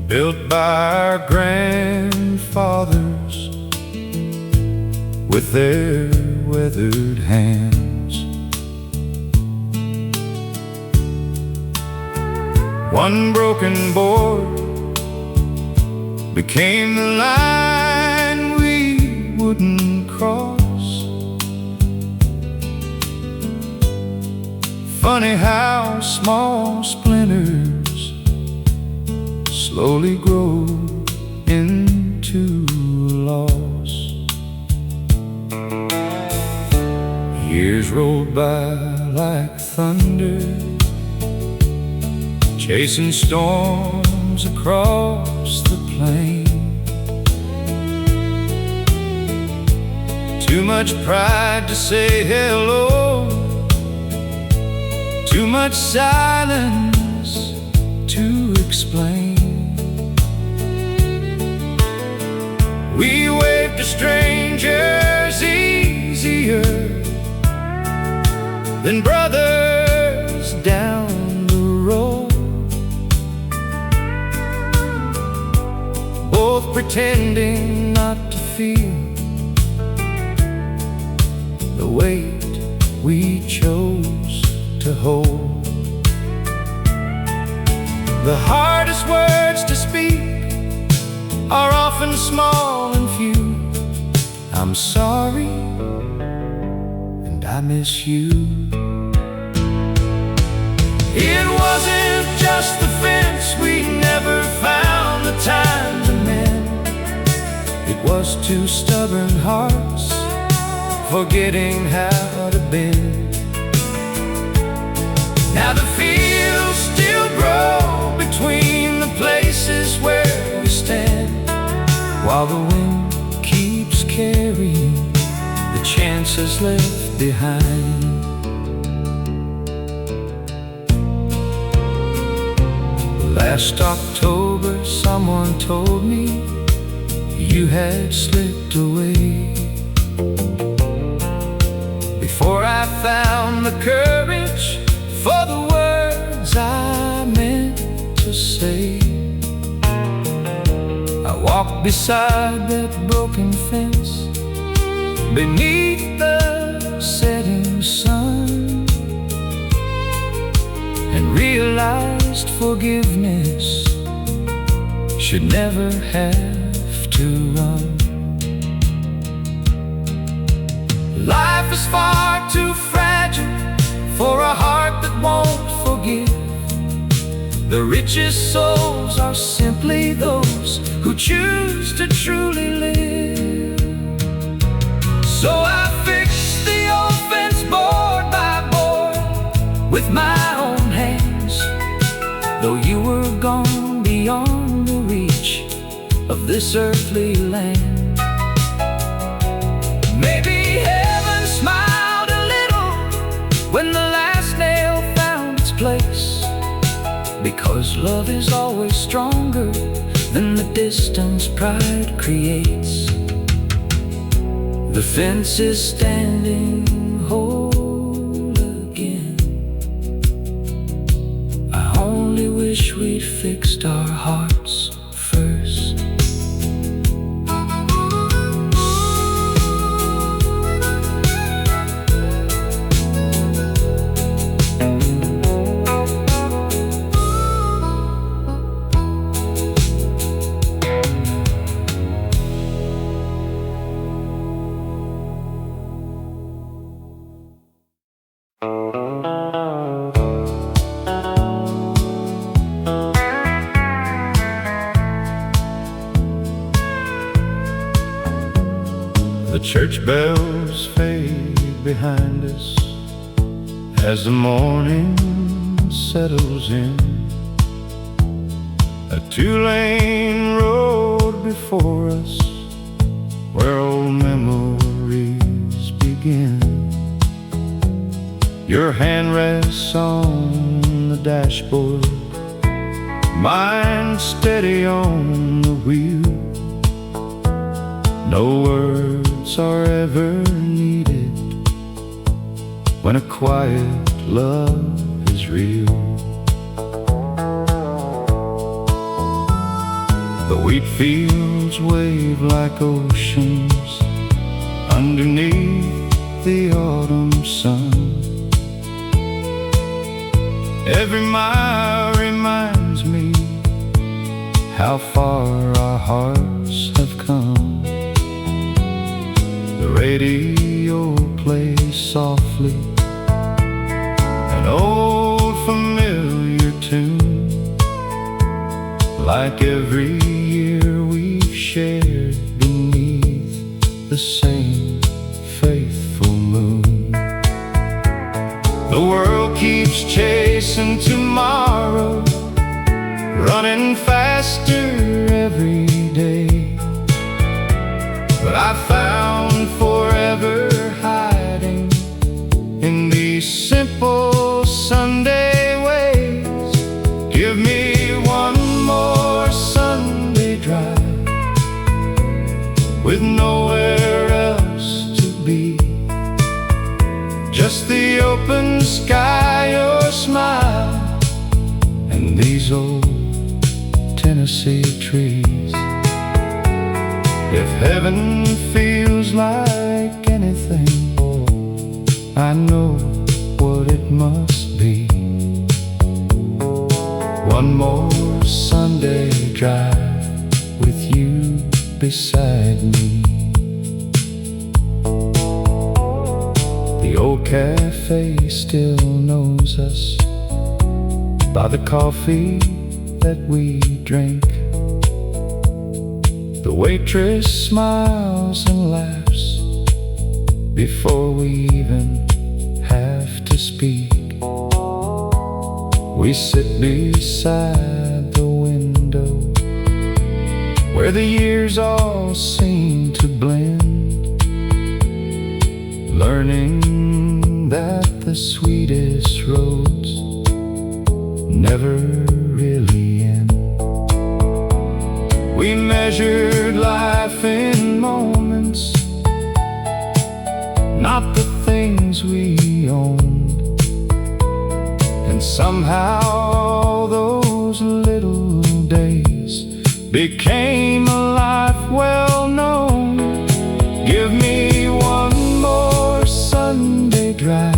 built by our grandfathers with their weathered hands. One broken board became the line we wouldn't cross. Funny how small splinters slowly grow into loss. Years rolled by like thunder, chasing storms across the plain. Too much pride to say hello, too much silence to explain. We wave to strangers easier than brothers down the road, both pretending not to feel the weight we chose to hold. The hardest words to speak are often small and few. I'm sorry, and I miss you. It wasn't just the fence, we never found the time to mend. It was two stubborn hearts forgetting how to bend. Now the fields still grow between the places where we stand, while the wind keeps carrying the chances left behind. Last October someone told me you had slipped away, before I found the courage for the words I meant to say. I walked beside that broken fence beneath the setting sun, and realized forgiveness should never have to run. Life is far too fragile for a heart that won't forgive. The richest souls are simply those who choose to truly live. So I fixed the old fence board by board with my own hands, though you were gone beyond the reach of this earthly land. Maybe heaven smiled a little when the last nail found its place, because love is always stronger than the distance pride creates. The fence is standing whole again. I only wish we'd fixed our hearts first. The church bells fade behind us as the morning settles in. A two-lane road before us where old memories begin. Your hand rests on the dashboard, mine steady on the wheel. No words are ever needed when a quiet love is real. The wheat fields wave like oceans underneath the autumn sun. Every mile reminds me how far our hearts have come. The radio plays softly an old familiar tune, like every year we've shared beneath the same faithful moon. The world keeps chasing tomorrow, running faster every day. But I found forever hiding in these simple Sunday ways. Give me one more Sunday drive with nowhere else to be, just the open sky, your smile, and these old Tennessee trees. If heaven feels like anything, I know what it must be. One more Sunday drive with you beside me. The old cafe still knows us by the coffee that we drink. The waitress smiles and laughs before we even have to speak. We sit beside the window where the years all seem to blend, learning that the sweetest roads never really end. We measured life in moments, not the things we owned. And somehow all those little days became a life well known. Give me one more Sunday drive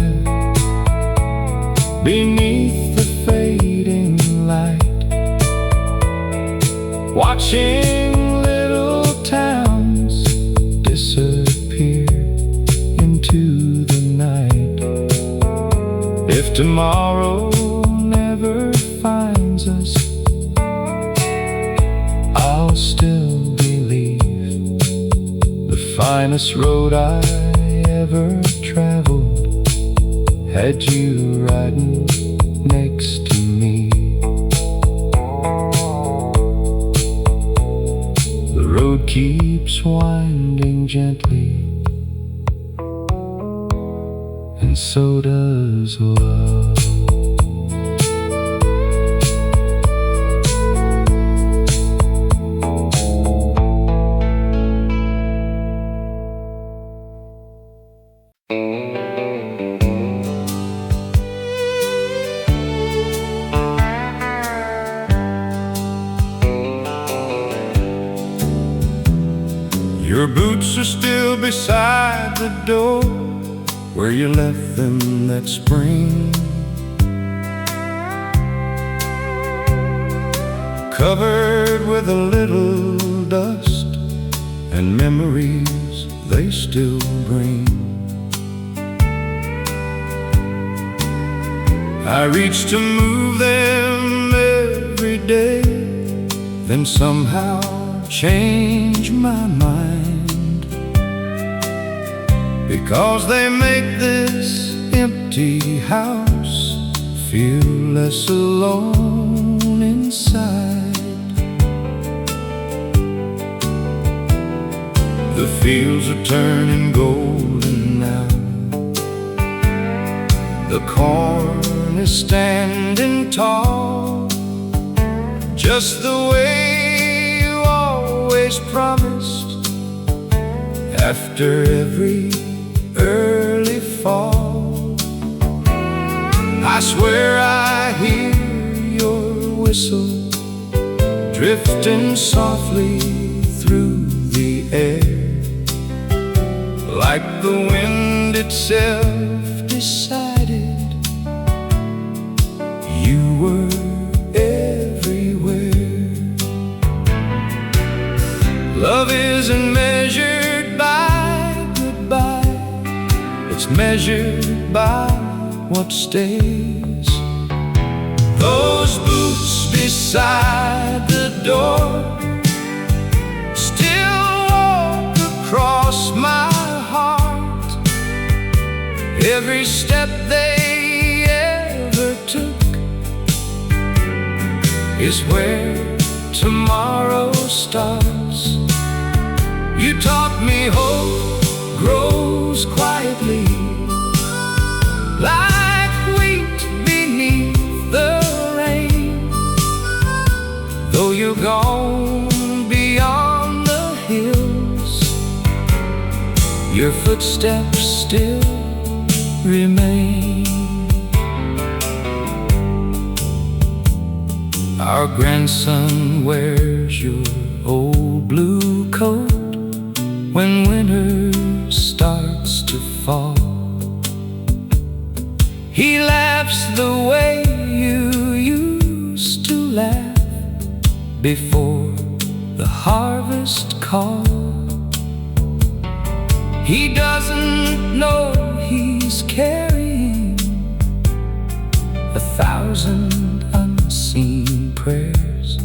beneath the fading light, watching little towns disappear into the night. If tomorrow never finds us, I'll still believe the finest road I ever traveled had you riding next to me. The road keeps winding gently, and so does love. Your boots are still beside the door where you left them that spring, covered with a little dust and memories they still bring. I reach to move them every day, then somehow change my mind, because they make this empty house feel less alone inside. The fields are turning golden now, the corn is standing tall, just the way you always promised after every early fall. I swear I hear your whistle drifting softly through the air, like the wind itself decided you were everywhere. Love isn't measured by goodbye, it's measured by what stays. Those boots beside the door still walk across my heart. Every step they is where tomorrow starts. You taught me hope grows quietly, like wheat beneath the rain. Though you're gone beyond the hills, your footsteps still remain. Our grandson wears your old blue coat when winter starts to fall. He laughs the way you used to laugh before the harvest call. He doesn't know he's carrying 1,000 unseen prayers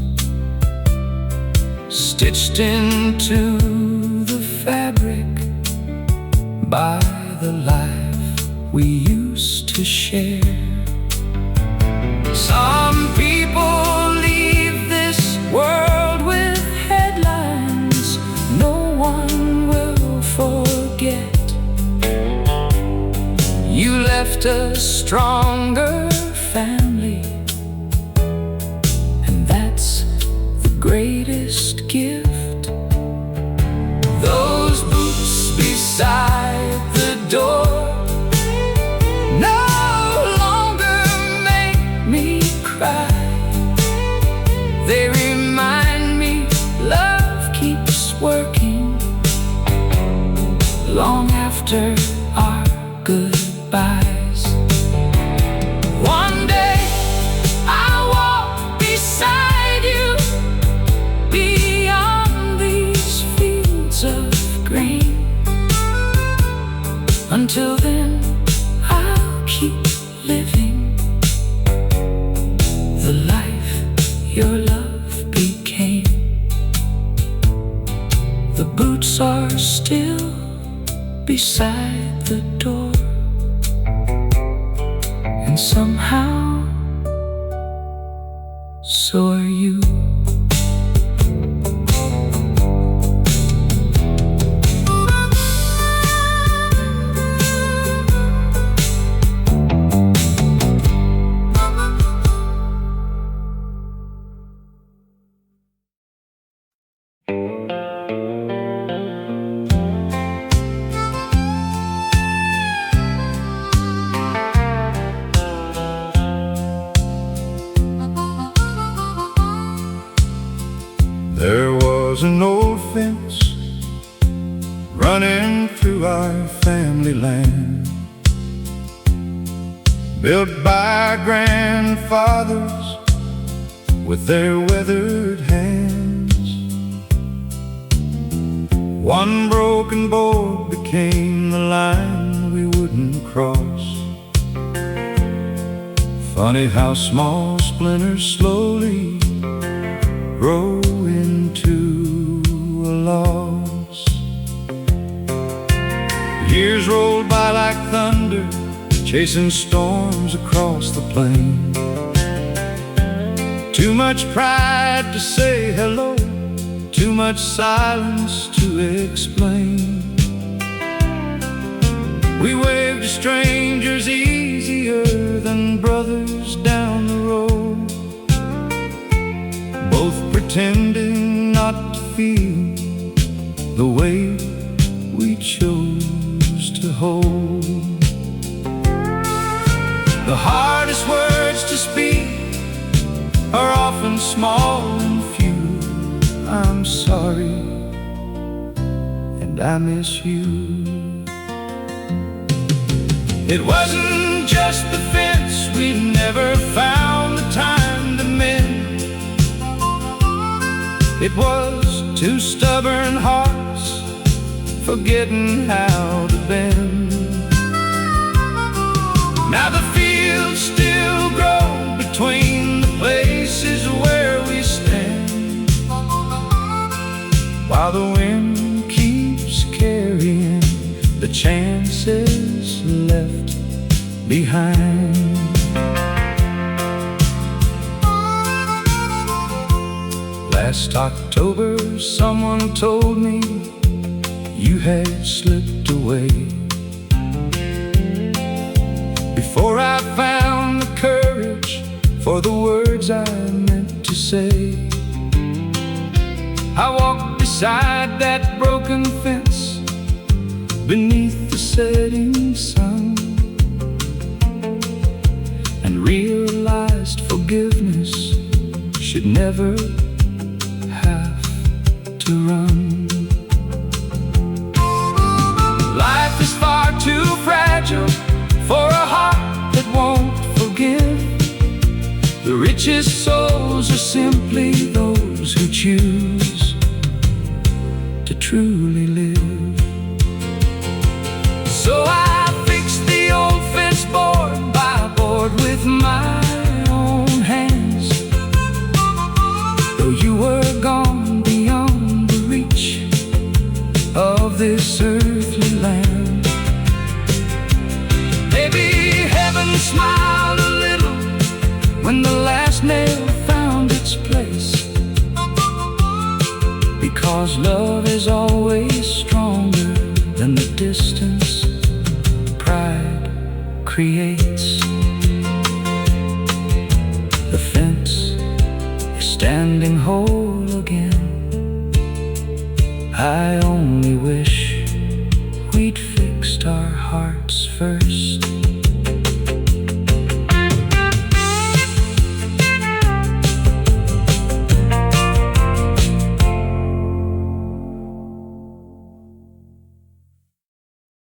stitched into the fabric by the life we used to share. Some people leave this world with headlines no one will forget. You left a stronger family, and that's the greatest gift. Those boots beside the door no longer make me cry. They remind me love keeps working long after our goodbyes. One day I'll walk beside you beyond these fields of grain. Until then, I'll keep living the life your love became. The boots are still beside the door, and somehow so are you. There was an old fence running through our family land, built by grandfathers with their weathered hands. One broken board became the line we wouldn't cross. Funny how small splinters slowly grow into a loss. Years rolled by like thunder, chasing storms across the plain. Too much pride to say hello, too much silence to explain. We waved to strangers easier than brothers down the road, both pretending not to feel the weight we chose to hold. The hardest words to speak are often small and few. I'm sorry, and I miss you. It wasn't just the fence, we never found the time to mend. It was two stubborn hearts forgetting how to bend. Now the fields still grow between the places where we stand, while the wind keeps carrying the chances left behind. Last October someone told me you had slipped away. Before I found the courage for the words I meant to say, I walked beside that broken fence beneath the setting sun, and realized forgiveness should never have to run. Life is far too fragile for a heart that won't forgive. The richest souls are simply those who choose to truly live. So I fixed the old fence board by board with my own hands. Though you were gone beyond the reach of this earthly land, maybe heaven smiled a little when the last nail found its place, because love is always stronger than the distance pride creates. The fence is standing whole again. I only wish we'd fixed our hearts first.